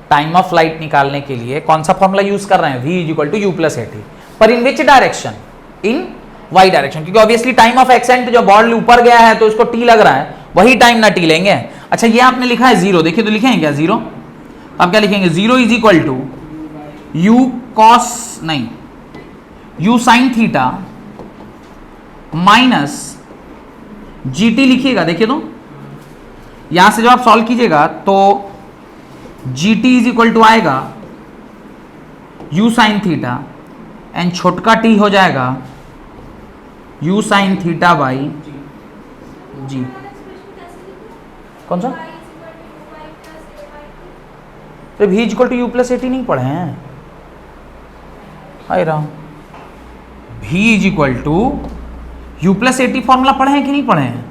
A: टाइम ऑफ फ्लाइट निकालने के लिए कौन सा फॉर्मूला यूज कर रहे हैं, v equal to u plus at, पर in which direction, in y direction, क्योंकि ऑब्वियसली टाइम ऑफ एक्सेंट जो बॉल ऊपर गया है तो इसको t लग रहा है, वही टाइम ना t लेंगे। अच्छा, ये आपने लिखा है 0, देखिए तो लिखेंगे क्या 0। अब क्या लिखेंगे, 0 is equal to u cos नहीं u sine theta minus g t लिखिएगा। देखिए तो यहां से जब आप सॉल्व कीजिएगा तो g t is equal to आएगा यू साइन थीटा एंड छोटका टी हो जाएगा u sine theta by g. कौन सा, तो v equal to u plus at नहीं पढ़े हैं, हाय राम। v is equal to u plus at formula पढ़े हैं कि नहीं पढ़े हैं।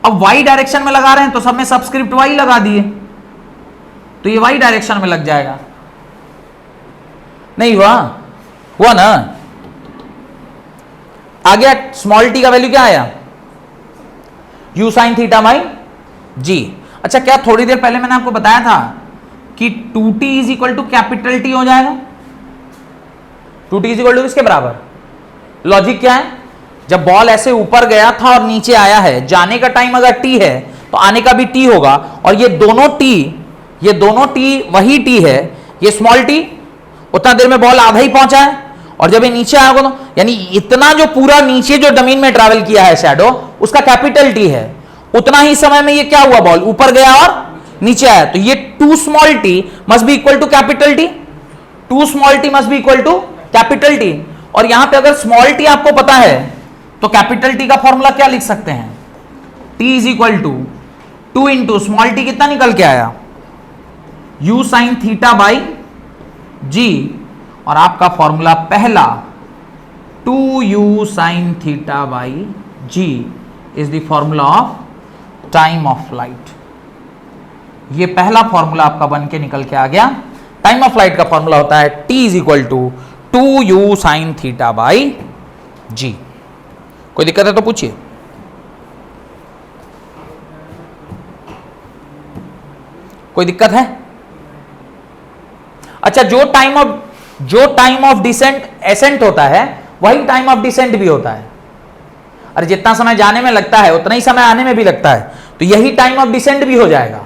A: अब y डायरेक्शन में लगा रहे हैं तो सब में सबस्क्रिप्ट y लगा दिए, तो ये y डायरेक्शन में लग जाएगा। नहीं हुआ ना। आ गया स्मॉल t का वैल्यू क्या आया, u साइन थीटा बाई जी। अच्छा, क्या थोड़ी देर पहले मैंने आपको बताया था कि 2t is equal to capital t हो जाएगा। 2t इज इक्वल टू किसके बराबर? लॉजिक क्या है, जब बॉल ऐसे ऊपर गया था और नीचे आया है, जाने का टाइम अगर t है तो आने का भी t होगा, और ये दोनों t वही t है, ये स्मॉल t, उतना देर में बॉल आधा ही पहुंचा है, और जब ये नीचे आएगा तो यानी इतना जो पूरा नीचे जो जमीन में ट्रैवल किया है शैडो, उसका कैपिटल टी है, उतना ही समय में ये क्या हुआ, बॉल ऊपर गया और नीचे आया, तो ये 2 small t must be equal to capital t, 2 small t must be equal to capital t. और यहां पे अगर स्मॉल टी आपको पता है तो कैपिटल टी का फॉर्मूला क्या लिख सकते हैं, t is equal to 2 into small t कितना निकल के आया, u sine theta by g, और आपका फॉर्मूला पहला 2u sine theta by g is the formula of time of light. ये पहला फॉर्मूला आपका बन के निकल के आ गया। टाइम ऑफ लाइट का फॉर्मूला होता है t is equal to 2u sine theta by g. कोई दिक्कत है तो पूछिए। कोई दिक्कत है? अच्छा, जो टाइम ऑफ डिसेंट एसेंट होता है वही टाइम ऑफ डिसेंट भी होता है। अरे जितना समय जाने में लगता है उतना ही समय आने में भी लगता है, तो यही टाइम ऑफ डिसेंट भी हो जाएगा,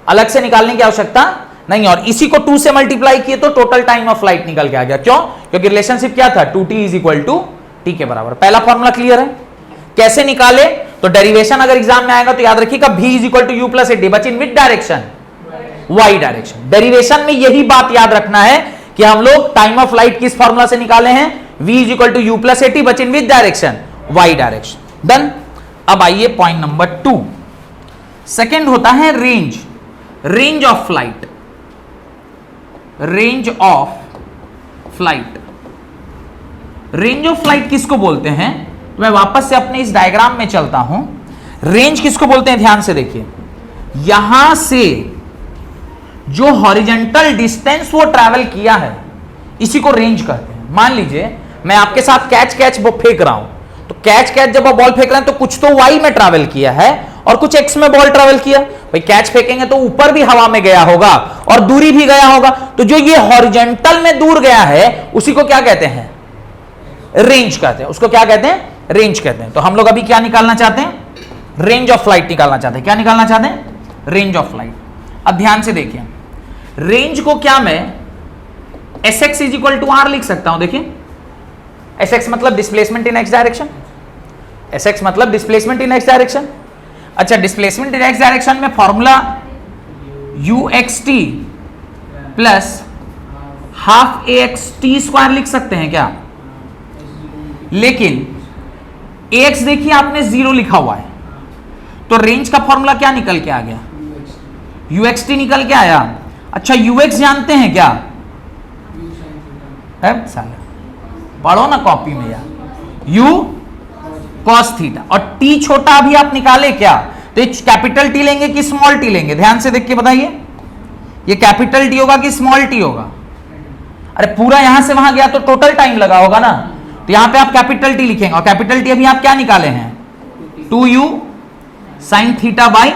A: अलग से निकालने की आवश्यकता नहीं। और इसी को 2 से मल्टीप्लाई किए तो टोटल टाइम ऑफ फ्लाइट निकल के आ गया। क्यों? क्योंकि रिलेशनशिप क्या था, 2t is equal to T के बराबर। पहला फॉर्मूला क्लियर है। कैसे निकाले, तो डेरिवेशन अगर एग्जाम में आएगा तो याद रखिएगा v is equal to u plus a t, but in which direction, y direction. Derivation में यही बात याद रखना है कि हम लोग टाइम ऑफ लाइट किस फॉर्मूला से निकाले हैं, v is equal to u plus a t, but in which direction, y direction. Done. अब आइए पॉइंट नंबर 2, सेकेंड होता है range, range of flight, range of flight. Range of flight किसको बोलते हैं, तो मैं वापस से अपने इस डायग्राम में चलता हूं। रेंज किसको बोलते हैं, ध्यान से देखिए, यहां से जो हॉरिजॉन्टल डिस्टेंस वो ट्रैवल किया है इसी को रेंज कहते हैं। मान लीजिए मैं आपके साथ कैच फेंक रहा हूं, तो कैच जब आप बॉल फेंक रहे हैं तो कुछ तो y में ट्रैवल किया है और कुछ x में बॉल ट्रैवल किया। भाई कैच फेंकेंगे तो ऊपर भी हवा में गया होगा और दूरी भी गया होगा, तो जो ये हॉरिजॉन्टल में दूर गया है उसी को क्या कहते हैं, रेंज कहते हैं। उसको क्या कहते हैं, रेंज कहते हैं। तो हम लोग अभी क्या निकालना चाहते हैं, रेंज ऑफ फ्लाइट निकालना चाहते हैं। क्या निकालना चाहते हैं, रेंज ऑफ फ्लाइट। अब ध्यान से देखिए, रेंज को क्या मैं Sx is equal to r लिख सकता हूं। देखिए Sx मतलब displacement in x direction, Sx मतलब डिस्प्लेसमेंट इन x डायरेक्शन। अच्छा, डिस्प्लेसमेंट इन x डायरेक्शन में formula uxt plus half axt square लिख सकते हैं क्या, लेकिन ax देखिए आपने 0 लिखा हुआ है, तो रेंज का फॉर्मूला क्या निकल के आ गया, uxt निकल के आया। अच्छा, ux जानते हैं क्या, पढ़ो ना कॉपी में यार, u cos थीटा, और t छोटा अभी आप निकाले क्या, तो ये कैपिटल टी लेंगे कि स्मॉल टी लेंगे, ध्यान से देख के बताइए, ये कैपिटल टी होगा कि स्मॉल टी होगा। अरे पूरा यहां से वहां गया तो टोटल टाइम लगा होगा ना, तो यहां पे आप कैपिटल टी लिखेंगे, और कैपिटल टी अभी आप क्या निकाले हैं, 2u साइन थीटा बाई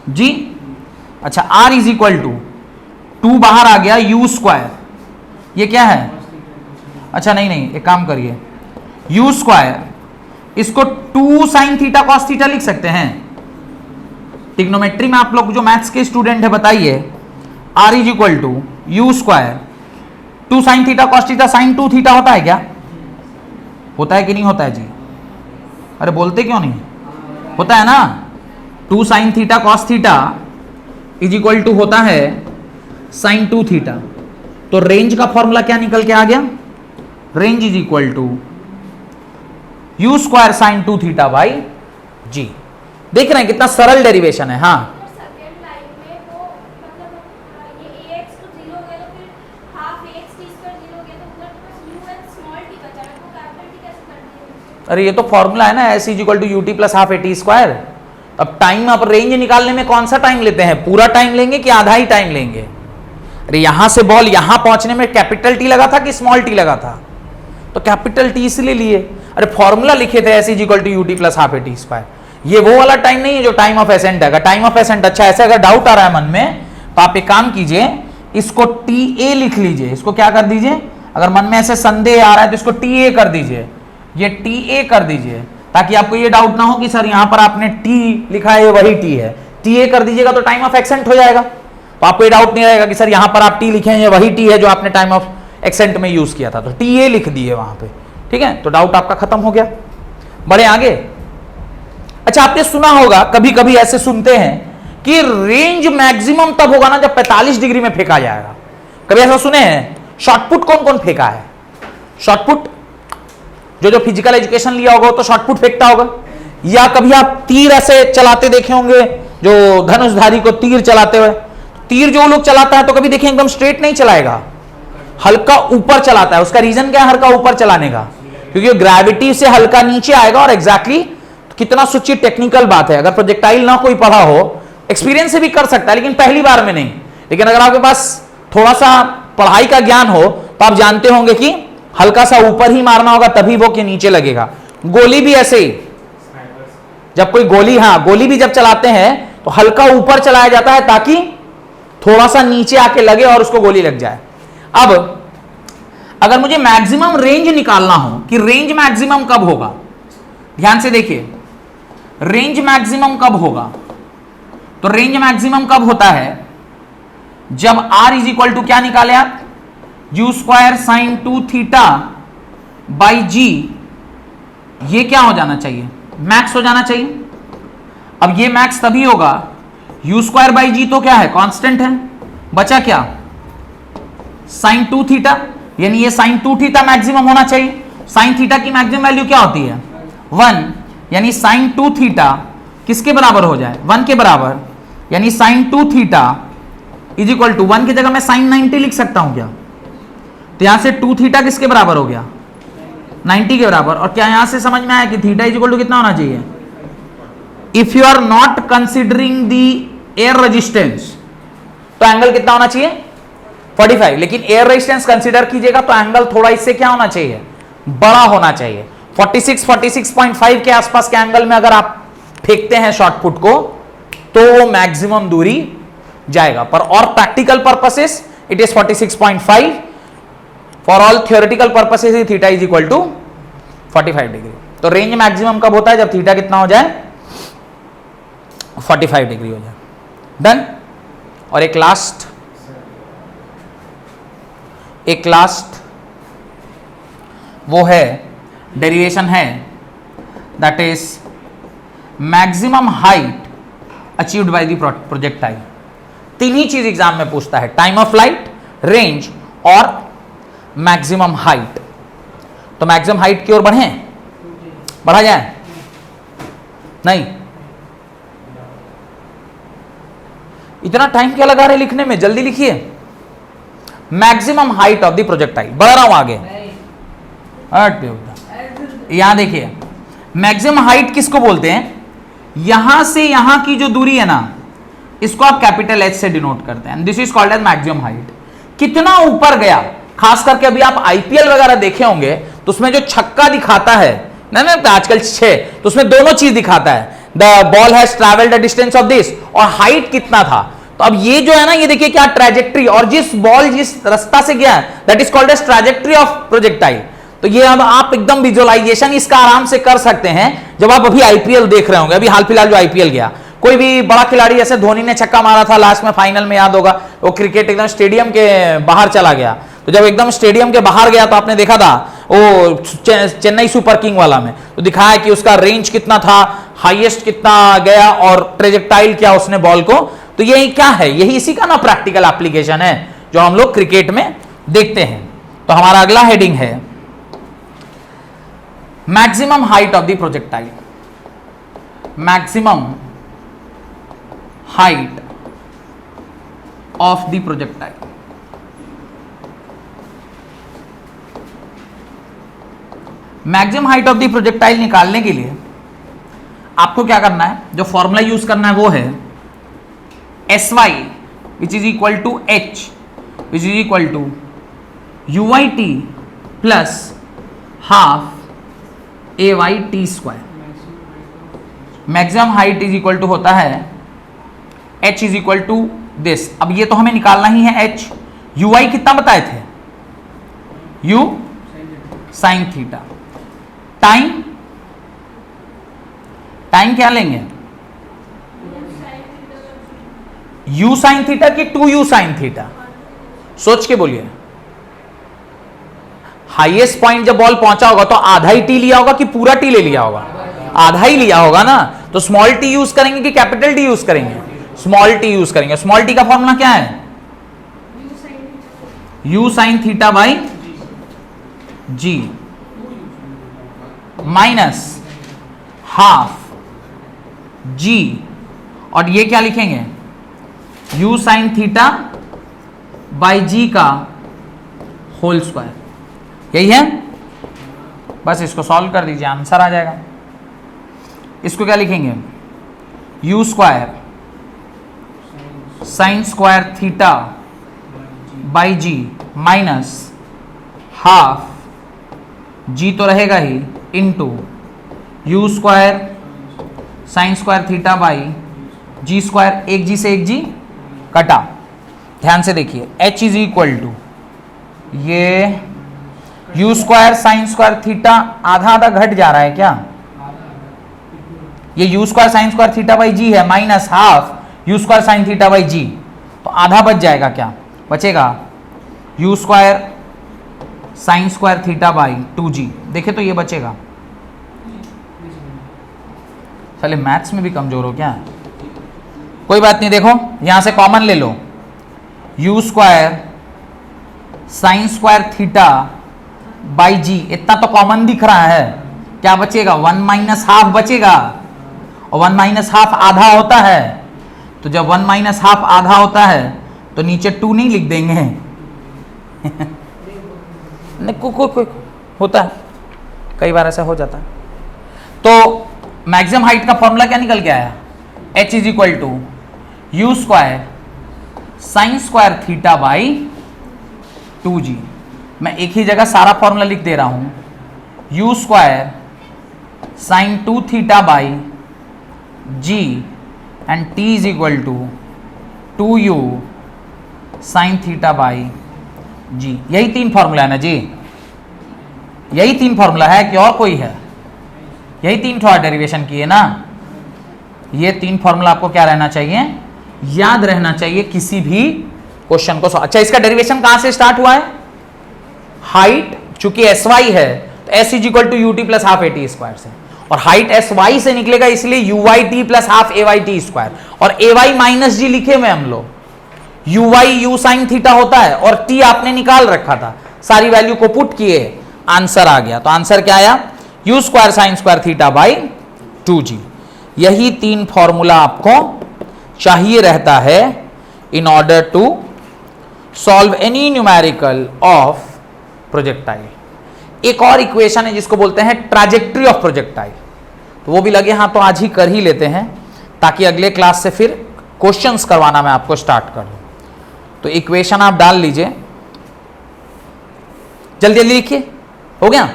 A: जी। अच्छा, r इज इक्वल टू 2 बाहर आ गया, u स्क्वायर, ये क्या है, अच्छा नहीं, एक काम करिए, u स्क्वायर इसको 2 साइन थीटा कॉस थीटा लिख सकते हैं। ट्रिग्नोमेट्री में आप लोग जो मैथ्स के स्टूडेंट है बताइए, r is equal to u square 2 sine theta cos theta sine 2 theta होता है क्या, होता है कि नहीं होता है जी, अरे बोलते क्यों नहीं, होता है ना। 2 sine theta cos theta is equal to होता है साइन 2 थीटा। तो रेंज का फॉर्मूला क्या निकल के आ गया, range is equal to u square sine 2 theta by g. देख रहे हैं कितना सरल डेरिवेशन है। हाँ, अरे ये तो फॉर्मूला है ना, s is equal to u t plus half a t square. अब टाइम आप रेंज निकालने में कौन सा टाइम लेते हैं, पूरा टाइम लेंगे कि आधा ही टाइम लेंगे। अरे यहां से बॉल यहां पहुंचने में कैपिटल टी लगा था कि स्मॉल टी लगा था, तो कैपिटल टी इसलिए लिए। अरे फॉर्मूला लिखे थे s is equal to u t plus half a t square, ये वो वाला टाइम नहीं है जो टाइम ऑफ एसेंट है। टाइम ऑफ एसेंट, अच्छा ऐसे अगर डाउट आ रहा है मन में तो आप एक काम कीजिए, इसको TA लिख लीजिए, इसको क्या कर दीजिए, अगर मन में ऐसे संदेह आ रहा है तो इसको TA कर दीजिए, ये TA कर दीजिए, ताकि आपको ये डाउट ना हो कि सर यहां पर आपने T लिखा है ये वही T है। TA कर दीजिएगा तो टाइम ऑफ एक्सेंट हो जाएगा, तो आपको ये डाउट नहीं रहेगा कि सर यहां पर आप T लिखे हैं ये वही T है जो आपने टाइम ऑफ एक्सेंट में यूज किया था, तो TA लिख दिए वहां पे, ठीक है, तो डाउट आपका खत्म हो गया। बढ़े आगे। अच्छा, आपने सुना होगा, कभी कभी ऐसे सुनते हैं कि रेंज मैक्सिमम तब होगा ना जब 45 डिग्री में फेंका जाएगा। कभी ऐसा सुने हैं? शॉर्टपुट कौन कौन फेंका है? शॉर्टपुट जो फिजिकल एजुकेशन लिया होगा तो शॉर्टपुट फेंकता होगा, या कभी आप तीर ऐसे चलाते देखे होंगे, जो धनुषधारी को तीर चलाते हुए, तीर जो लोग चलाता है तो कभी देखें एकदम स्ट्रेट नहीं चलाएगा, हल्का ऊपर चलाता है। उसका रीजन क्या है हल्का ऊपर चलाने का? क्योंकि ग्रेविटी से हल्का नीचे आएगा, और एग्जैक्टली कितना सच्ची टेक्निकल बात है। अगर प्रोजेक्टाइल ना कोई पढ़ा हो, एक्सपीरियंस से भी कर सकता है लेकिन पहली बार में नहीं, लेकिन अगर आपके पास थोड़ा सा पढ़ाई का ज्ञान हो तो आप जानते होंगे कि हल्का सा ऊपर ही मारना होगा तभी वो के नीचे लगेगा। गोली भी ऐसे ही, जब कोई गोली, गोली भी जब चलाते हैं तो हल्का ऊपर चलाया जाता है ताकि थोड़ा सा नीचे आके लगे और उसको गोली लग जाए। अब अगर मुझे मैक्सिमम रेंज निकालना हो कि रेंज मैक्सिमम कब होगा, ध्यान से देखिए, रेंज मैक्सिमम कब होगा, तो रेंज मैक्सिमम कब होता है जब R इज इक्वल टू क्या निकाले आप, U square sine 2 theta by G, ये क्या हो जाना चाहिए, मैक्स हो जाना चाहिए। अब ये मैक्स तभी होगा, U स्क्वायर बाई G तो क्या है, कांस्टेंट है, बचा क्या, साइन 2 थीटा, यानी ये साइन 2 थीटा मैक्सिमम होना चाहिए। साइन थीटा की मैक्सिमम वैल्यू क्या होती है 1, यानी साइन 2 थीटा किसके बराबर हो जाए, 1 के बराबर, यानी sine 2 theta is equal to 1 की जगह मैं साइन 90 लिख सकता हूं क्या, तो यहां से 2 थीटा किसके बराबर हो गया, 90 के बराबर। और क्या यहां से समझ में आया कि थीटा इज इक्वल टू कितना होना चाहिए, if you are not considering the air resistance तो एंगल कितना होना चाहिए 45, लेकिन एयर रेजिस्टेंस कंसीडर कीजिएगा तो एंगल थोड़ा इससे क्या होना चाहिए, बड़ा होना चाहिए। 46.5 के आसपास के एंगल में अगर आप फेंकते हैं शॉर्टपुट को तो वो मैक्सिमम दूरी जाएगा, पर और practical purposes it is 46.5, for all theoretical purposes theta is equal to 45 degree. तो रेंज मैक्सिमम कब होता है, जब थीटा कितना हो जाए 45 डिग्री हो जाए। डन। और एक लास्ट वो है डेरिवेशन है, that is maximum height achieved by the projectile. तीन ही चीज एग्जाम में पूछता है, टाइम ऑफ फ्लाइट, रेंज और मैक्सिमम हाइट। तो मैक्सिमम हाइट की ओर बढ़ा जाए, नहीं इतना टाइम क्या लगा रहे लिखने में, जल्दी लिखिए। Maximum height of the projectile, बढ़ रहा हूं आगे, यहां देखिए मैक्सिमम हाइट किसको बोलते हैं, यहां से यहां की जो दूरी है ना, इसको आप कैपिटल H से डिनोट करते हैं, this is called as maximum height. कितना ऊपर गया, खास करके अभी आप IPL वगैरह देखे होंगे तो उसमें जो छक्का दिखाता है ना आजकल 6, तो उसमें दोनों चीज दिखाता है, the ball has travelled the distance of this और हाइट कितना था। तो अब ये जो है ना, ये देखिए क्या ट्रैजेक्टरी, और जिस बॉल जिस रास्ता से गया है that is called as trajectory of projectile. तो ये अब आप एकदम विजुअलाइजेशन इसका आराम से कर सकते हैं जब आप अभी IPL देख रहे होंगे। अभी हाल फिलहाल जो IPL गया, कोई भी बड़ा खिलाड़ी, जैसे धोनी ने छक्का मारा था लास्ट में फाइनल में, याद होगा, वो क्रिकेट एकदम स्टेडियम के बाहर चला गया, तो जब एकदम स्टेडियम के बाहर गया तो आपने देखा था वो चेन्नई सुपर किंग वाला में, तो दिखाया कि उसका रेंज कितना था, हाईएस्ट कितना गया और ट्रेजेक्टाइल क्या उसने बॉल को। तो यही क्या है, यही इसी का ना प्रैक्टिकल एप्लीकेशन है जो हम लोग क्रिकेट में देखते हैं। तो हमारा अगला हेडिंग है maximum height of the projectile. Maximum height of the projectile. Maximum height of the projectile निकालने के लिए आपको क्या करना है, जो फॉर्मूला यूज करना है वो है SY which is equal to H which is equal to UYT plus half AYT square. Maximum height is equal to होता है H is equal to this. अब ये तो हमें निकालना ही है h। ui कितना बताए थे? u sine theta. टाइम क्या लेंगे? u साइन थीटा कि 2u साइन थीटा? सोच के बोलिए। हाईएस्ट पॉइंट जब बॉल पहुंचा होगा तो आधा ही टी लिया होगा कि पूरा टी ले लिया होगा? आधा ही लिया होगा ना। तो स्मॉल टी यूज करेंगे कि कैपिटल टी यूज करेंगे? स्मॉल टी यूज करेंगे। स्मॉल टी का फॉर्मूला क्या है? u sine theta by g minus half g, और ये क्या लिखेंगे? u sine theta by g का होल स्क्वायर। यही है, बस इसको सॉल्व कर दीजिए, आंसर आ जाएगा। इसको क्या लिखेंगे? u square sine square theta by g minus half g तो रहेगा ही into u square sine square theta by g square, एक जी से एक जी कटा। ध्यान से देखिए, h इज इक्वल टू ये u square sine square theta आधा आधा घट जा रहा है क्या? ये u square sine square theta by g है minus half u square sine theta by g, तो आधा बच जाएगा। क्या बचेगा? U square sine square theta by 2g। देखे तो ये बचेगा। चले मैथ्स में भी कमजोर हो क्या? कोई बात नहीं, देखो यहां से कॉमन ले लो। U square sine square theta by g, इतना तो कॉमन दिख रहा है। क्या बचेगा? 1 माइनस हाफ बचेगा, और 1 माइनस हाफ आधा होता है। तो जब 1 माइनस हाफ आधा होता है तो नीचे 2 नहीं लिख देंगे? नहीं, कोई होता है, कई बार ऐसा हो जाता है। तो मैक्सिमम हाइट का फॉर्मूला क्या निकल के आया? h is equal to u square sine square theta by 2g। मैं एक ही जगह सारा फॉर्मूला लिख दे रहा हूं। U square sine 2 theta by g and t is equal to 2u sine theta by g। यही 3 फॉर्मूला है ना जी? यही 3 फॉर्मूला है कि और कोई है? यही 3 थोड़ा डेरिवेशन किए ना। ये 3 फॉर्मूला आपको क्या रहना चाहिए? याद रहना चाहिए किसी भी क्वेश्चन को। अच्छा, इसका डेरिवेशन कहां से स्टार्ट हुआ है? हाइट चूंकि sy है तो s is equal to u t plus half a t square से, और हाइट sy से निकलेगा इसलिए u y t plus half a y t square, और ए वाई माइनस जी लिखे हुए हम लोग। U y u sine theta होता है और टी आपने निकाल रखा था, सारी वैल्यू को पुट किए, आंसर आ गया। तो आंसर क्या आया? U square sine square theta by 2g। यही 3 फॉर्मूला आपको चाहिए रहता है in order to solve any numerical of projectile. एक और इक्वेशन है जिसको बोलते हैं ट्रैजेक्टरी ऑफ प्रोजेक्टाइल, तो वो भी लगे हाँ तो आज ही कर ही लेते हैं, ताकि अगले क्लास से फिर क्वेश्चंस करवाना मैं आपको स्टार्ट कर दूं। तो इक्वेशन आप डाल लीजिए, जल्दी जल्दी लिखिए। हो गया?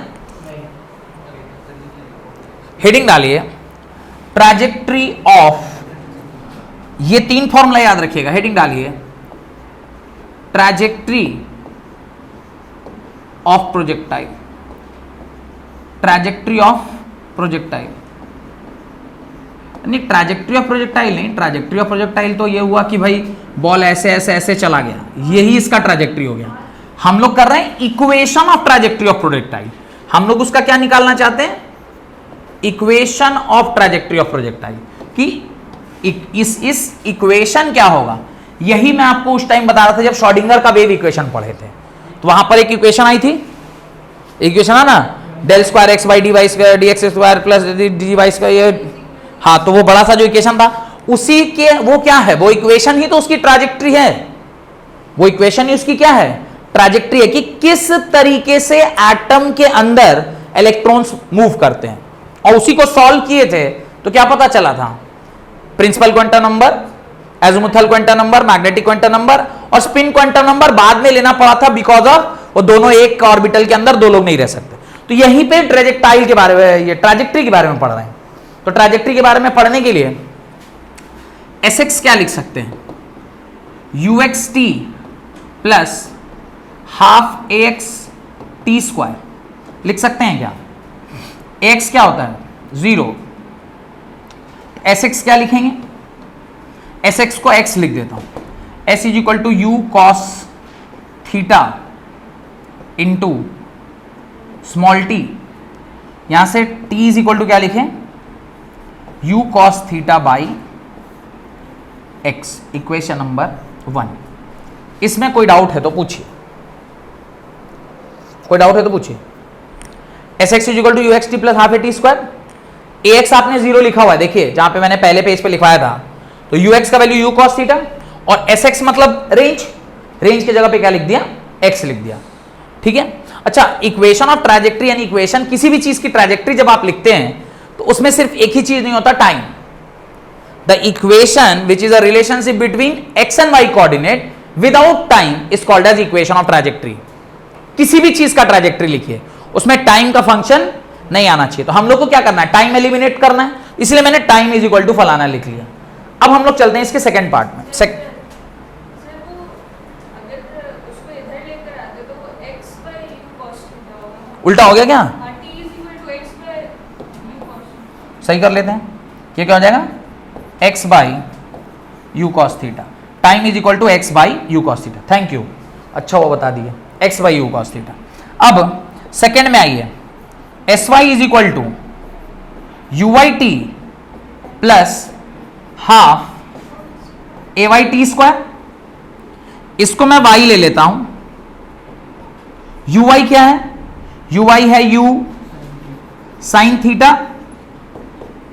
A: हेडिंग डालिए ट्रैजेक्टरी ऑफ, ये 3 फॉर्मूला याद रखिएगा। हेडिंग डालिए trajectory of projectile. Trajectory of projectile नहीं, ट्रैजेक्टरी ऑफ प्रोजेक्टाइल नहीं। ट्रैजेक्टरी ऑफ प्रोजेक्टाइल तो ये हुआ कि भाई बॉल ऐसे ऐसे ऐसे चला गया, यही इसका ट्रैजेक्टरी हो गया। हम लोग कर रहे हैं equation of trajectory of projectile. हम लोग उसका क्या निकालना चाहते हैं? Equation of trajectory of projectile कि इस इक्वेशन क्या होगा। यही मैं आपको उस टाइम बता रहा था जब श्रोडिंगर का वेव इक्वेशन पढ़े थे, तो वहां पर एक इक्वेशन आई थी, इक्वेशन है ना, del square x by d y square d x square plus d y square. हाँ, तो वो बड़ा सा जो इक्वेशन था उसी के, वो क्या है? वो इक्वेशन ही तो उसकी ट्रैजेक्टरी है। वो इक्वेशन ही उसकी क्या है? ट्रैजेक्टरी है कि किस तरीके से एटम के अंदर इलेक्ट्रॉन्स मूव करते हैं। और उसी को सॉल्व किए थे तो क्या पता चला था? Principal quantum number, azimuthal quantum number, magnetic quantum number और स्पिन क्वांटम नंबर बाद में लेना पड़ा था, बिकॉज ऑफ वो दोनों एक ऑर्बिटल के अंदर 2 लोग नहीं रह सकते। तो यहीं पे ट्रैजेक्टाइल के बारे में, ये ट्रैजेक्टरी के बारे में पढ़ रहे हैं। तो ट्रैजेक्टरी के बारे में पढ़ने के लिए एसएक्स क्या लिख सकते हैं? You x t plus half a x t square लिख सकते हैं क्या? एक्स क्या होता है? 0। एस एक्स क्या लिखेंगे? एस एक्स को एक्स लिख देता हूं, s is equal to u cos theta into small t, यहां से टी इज इक्वल टू क्या लिखें? U cos theta by x, equation number 1। इसमें कोई डाउट है तो पूछिए, कोई डाउट है तो पूछिए। S x is equal to u x t plus half a t square, a x आपने 0 लिखा हुआ है, देखिए जहां पे मैंने पहले पेज पे लिखवाया था, तो यू एक्स का वैल्यू यू कॉस थीटा और एस एक्स मतलब रेंज, रेंज की जगह पे क्या लिख दिया? एक्स लिख दिया, ठीक है। अच्छा, इक्वेशन ऑफ ट्रैजेक्टरी यानी इक्वेशन, किसी भी चीज की ट्रैजेक्टरी जब आप लिखते हैं तो उसमें सिर्फ एक ही चीज नहीं होता, time. The equation which is a relationship between x and y coordinate without time is called as equation of trajectory. किसी भी चीज का ट्रैजेक्टरी लिखिए, उसमें टाइम का फंक्शन नहीं आना चाहिए। तो हम लोग को क्या करना है? टाइम एलिमिनेट करना है, इसलिए मैंने टाइम इज इक्वल टू फलाना लिख लिया। अब हम लोग चलते हैं इसके सेकंड पार्ट में। उल्टा हो गया क्या? सही कर लेते हैं, ये क्या हो जाएगा? x by u cos theta, time is equal to x by u cos theta. Thank you, अच्छा वो बता दिया, x by u cos theta. अब सेकेंड में आइए, s y is equal to u y t plus half a y t square. इसको मैं y ले लेता हूं, यू वाई क्या है? यू वाई है u साइन थीटा,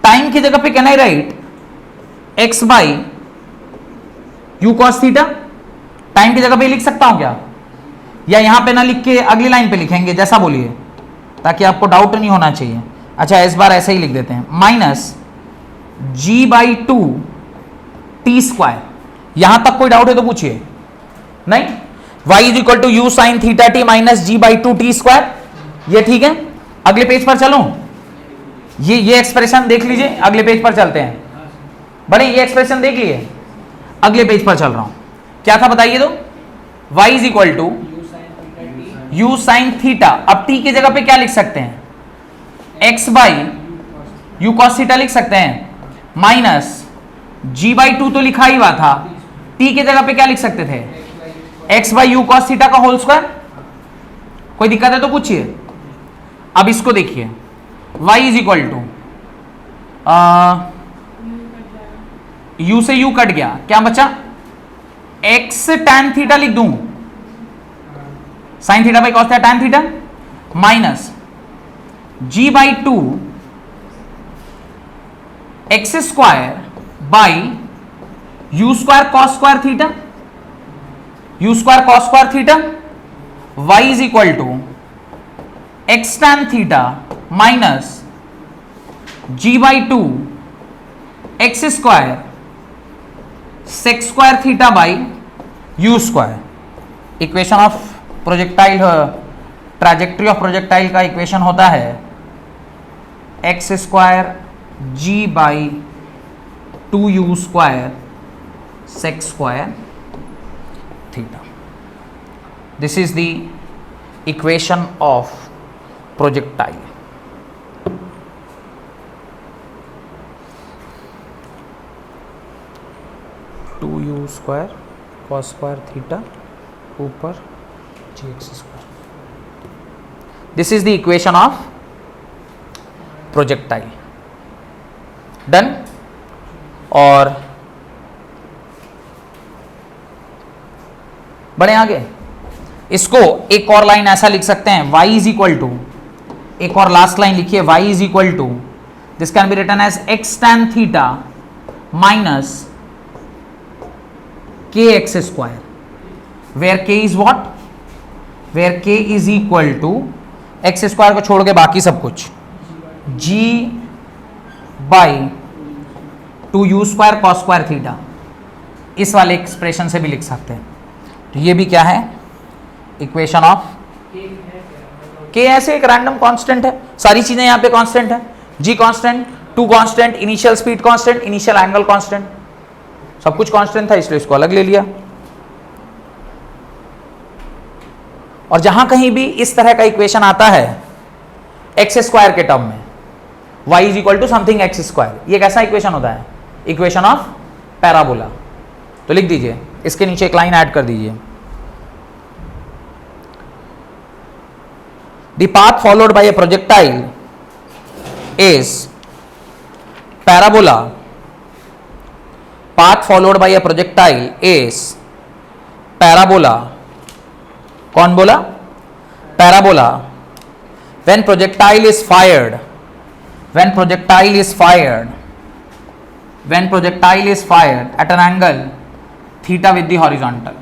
A: टाइम की जगह पे can I right x by u cos theta, time की जगह पे लिख सकता हूं क्या? या यहां पे ना लिख के अगली लाइन पे लिखेंगे, जैसा बोलिए, ताकि आपको डाउट नहीं होना चाहिए। अच्छा, इस बार ऐसे ही लिख देते हैं, minus g by two t square. यहां तक कोई डाउट है तो पूछिए, नहीं? y is equal to u sine theta t minus g by two t square, ये ठीक है। अगले पेज पर चलूं, ये एक्सप्रेशन देख लीजिए, अगले पेज पर चलते हैं। बड़े ये एक्सप्रेशन देख लिए, अगले पेज पर चल रहा हूं, क्या था बताइए तो? y is equal to u sine theta, अब t की जगह पे क्या लिख सकते हैं? x by u cos theta लिख सकते हैं, माइनस g बाई टू तो लिखा ही हुआ था, t की जगह पे क्या लिख सकते थे? x by u cos theta का होल स्क्वायर। कोई दिक्कत है तो पूछिए। अब इसको देखिए, y is equal to u से u कट गया, क्या बचा? x tan थीटा लिख दूं, sine theta by cos theta tan theta, minus g by two x square by u square cos square theta, u square cos square theta, y is equal to x tan theta minus g by two x square sec square theta by u square. Equation of projectile, trajectory of projectile का equation होता है x square g by two u square sec square theta. This is the equation of projectile. Two u square cos square theta ऊपर g x square. This is the equation of projectile. Done. और बढ़े आगे, इसको एक और line ऐसा लिख सकते हैं, y इज इक्वल टू, एक और लास्ट लाइन लिखिए, y is equal to, this can be written as x tan theta minus k x square, where k is what? Where k is equal to x square को छोड़ के बाकी सब कुछ g by two u square cos square theta. इस वाले expression से भी लिख सकते हैं। तो ये भी क्या है? इक्वेशन ऑफ k ऐसे एक रैंडम कांस्टेंट है, सारी चीजें यहां पे कांस्टेंट है, g constant, two constant, initial speed constant, initial angle constant, सब कुछ कांस्टेंट था, इसलिए इसको अलग ले लिया। और जहां कहीं भी इस तरह का इक्वेशन आता है एक्स स्क्वायर के टर्म में, y is equal to something x square, ये कैसा इक्वेशन होता है? Equation of parabola. तो लिख दीजिए, इसके नीचे एक लाइन ऐड कर दीजिए, the path followed by A projectile is parabola, path followed by a projectile is parabola. कौन बोला? Parabola. When projectile is fired at an angle theta with the horizontal,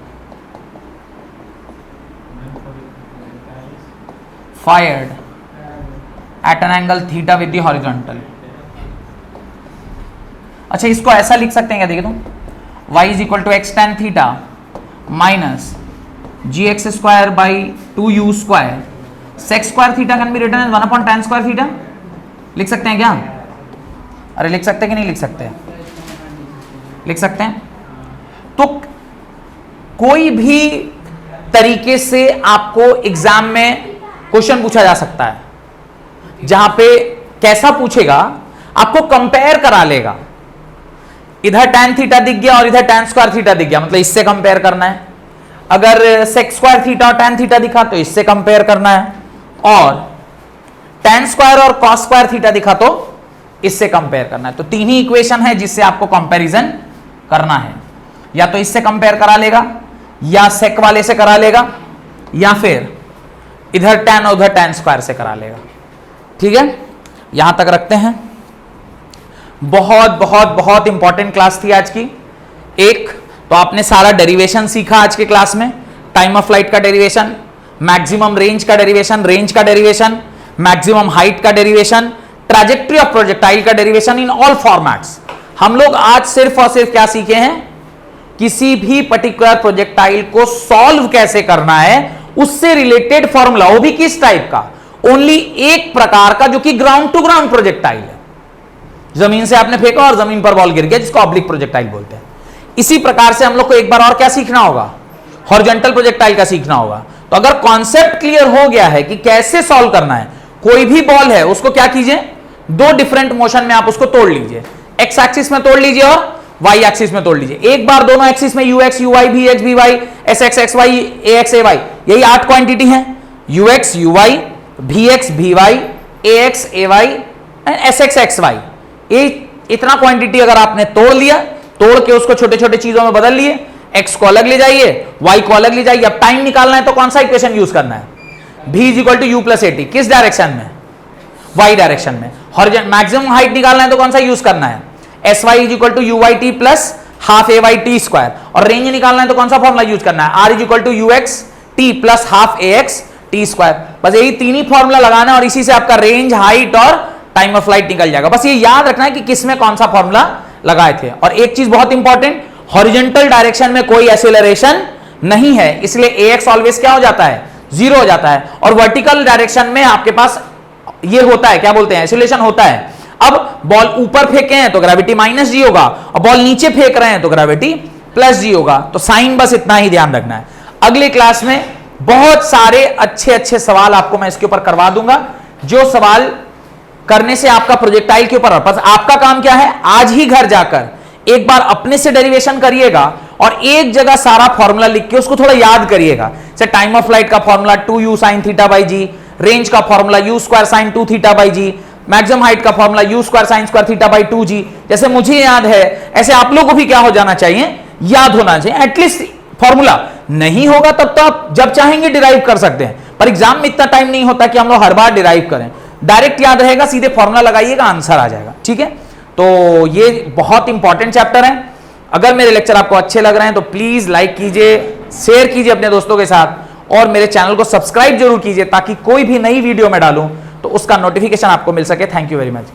A: fired at an angle theta with the horizontal. अच्छा, इसको ऐसा लिख सकते हैं क्या? देखिए तो y is equal to x tan theta minus g x square by 2u square, sec square theta can be written as 1 upon tan square theta. लिख सकते हैं क्या? अरे लिख सकते हैं कि नहीं लिख सकते? लिख सकते हैं। तो कोई भी तरीके से आपको एग्जाम में क्वेश्चन पूछा जा सकता है, जहां पे कैसा पूछेगा, आपको कंपेयर करा लेगा। इधर tan थीटा दिख गया और इधर tan स्क्वायर थीटा दिख गया, मतलब इससे कंपेयर करना है। अगर sec स्क्वायर थीटा और tan थीटा दिखा तो इससे कंपेयर करना है, और tan स्क्वायर और cos स्क्वायर थीटा दिखा तो इससे कंपेयर करना है। तो तीन ही इक्वेशन है जिससे आपको कंपैरिजन करना है, या तो इससे कंपेयर करा लेगा, या sec वाले से करा लेगा, या फिर इधर tan और उधर tan स्क्वायर से करा लेगा। ठीक है, यहां तक रखते हैं। बहुत बहुत बहुत इंपॉर्टेंट क्लास थी आज की। एक तो आपने सारा डेरिवेशन सीखा आज के क्लास में, टाइम ऑफ फ्लाइट का डेरिवेशन, मैक्सिमम रेंज का डेरिवेशन, रेंज का डेरिवेशन, मैक्सिमम हाइट का डेरिवेशन, ट्रैजेक्टरी ऑफ प्रोजेक्टाइल का डेरिवेशन इन ऑल फॉर्मेट्स। हम लोग आज सिर्फ और सिर्फ क्या सीखे हैं? किसी भी पर्टिकुलर प्रोजेक्टाइल को सॉल्व कैसे करना है, उससे रिलेटेड फॉर्मूला, वो भी किस टाइप का? ओनली एक प्रकार का, जो कि ग्राउंड टू ग्राउंड प्रोजेक्टाइल है। जमीन से आपने फेंका और जमीन पर बॉल गिर गया, जिसको ऑब्लिक प्रोजेक्टाइल बोलते हैं। इसी प्रकार से हम लोग को एक बार और क्या सीखना होगा? हॉरिजॉन्टल प्रोजेक्टाइल का सीखना होगा। तो अगर कॉन्सेप्ट क्लियर हो गया है कि कैसे सॉल्व करना है, कोई भी बॉल है उसको क्या कीजिए, दो डिफरेंट मोशन में आप उसको तोड़ लीजिए। एक्स एक्सिस में तोड़ लीजिए और वाई एक्सिस में तोड़ लीजिए। एक बार दोनों एक्सिस में u x u y v x v y s x x y a x a y, यही 8 क्वांटिटी है। U x u y v x v y a x a y and s x x y, ये इतना क्वांटिटी अगर आपने तोड़ लिया, तोड़ के उसको छोटे छोटे चीजों में बदल लिए, एक्स को अलग ले जाइए, वाई को अलग ले जाइए। अब टाइम निकालना है तो कौन सा इक्वेशन यूज करना है? v is equal to u plus at, किस डायरेक्शन में? y डायरेक्शन में। मैक्सिमम हाइट निकालना है तो कौन सा यूज करना है? S y is equal to u y t plus half a y t square. और रेंज निकालना है तो कौन सा फॉर्मुला यूज करना है? r is equal to u x t plus half a x t square. बस यही तीन ही फॉर्मुला लगाना है और इसी से आपका रेंज, हाइट और टाइम ऑफ फ्लाइट निकल जाएगा। बस ये याद रखना है कि किस में कौन सा फॉर्मूला लगाए थे। और एक चीज बहुत इंपॉर्टेंट, हॉरिजॉन्टल डायरेक्शन में कोई एक्सेलरेशन नहीं है, इसलिए ax ऑलवेज क्या हो जाता है? 0 हो जाता है। और वर्टिकल डायरेक्शन में आपके पास ये होता है, क्या बोलते हैं? एक्सेलरेशन होता है। अब बॉल ऊपर फेंके हैं तो ग्रेविटी माइनस जी होगा, और बॉल नीचे फेंक रहे हैं तो ग्रेविटी प्लस जी होगा। तो साइन बस इतना ही ध्यान रखना है। अगले क्लास में बहुत सारे अच्छे अच्छे सवाल आपको मैं इसके ऊपर करवा दूंगा, जो सवाल करने से आपका प्रोजेक्टाइल के ऊपर, बस आपका काम क्या है, आज ही घर जाकर एक बार अपने से डेरिवेशन करिएगा और एक जगह सारा फॉर्मूला लिख के उसको थोड़ा याद करिएगा। जैसे टाइम ऑफ फ्लाइट का formula 2u sin theta by g, range का formula u square sin 2 theta by g, maximum height का formula u square sin square theta by 2g। जैसे मुझे याद है, ऐसे आप लोगों को भी क्या हो जाना चाहिए, याद होना चाहिए। एटलीस्ट फॉर्मूला नहीं होगा तब तो आप जब चाहेंगे डिराइव कर सकते हैं, पर एग्जाम में इतना टाइम नहीं होता कि हम लोग हर बार डिराइव करें। डायरेक्ट याद रहेगा, सीधे फॉर्मूला लगाइएगा, आंसर आ जाएगा। ठीक है, तो ये बहुत इंपॉर्टेंट चैप्टर है। अगर मेरे लेक्चर आपको अच्छे लग रहे हैं तो प्लीज लाइक कीजिए, शेयर कीजिए अपने दोस्तों के साथ, और मेरे चैनल को सब्सक्राइब जरूर कीजिए, ताकि कोई भी नई वीडियो में डालूं तो उसका नोटिफिकेशन आपको मिल सके। Thank you very much.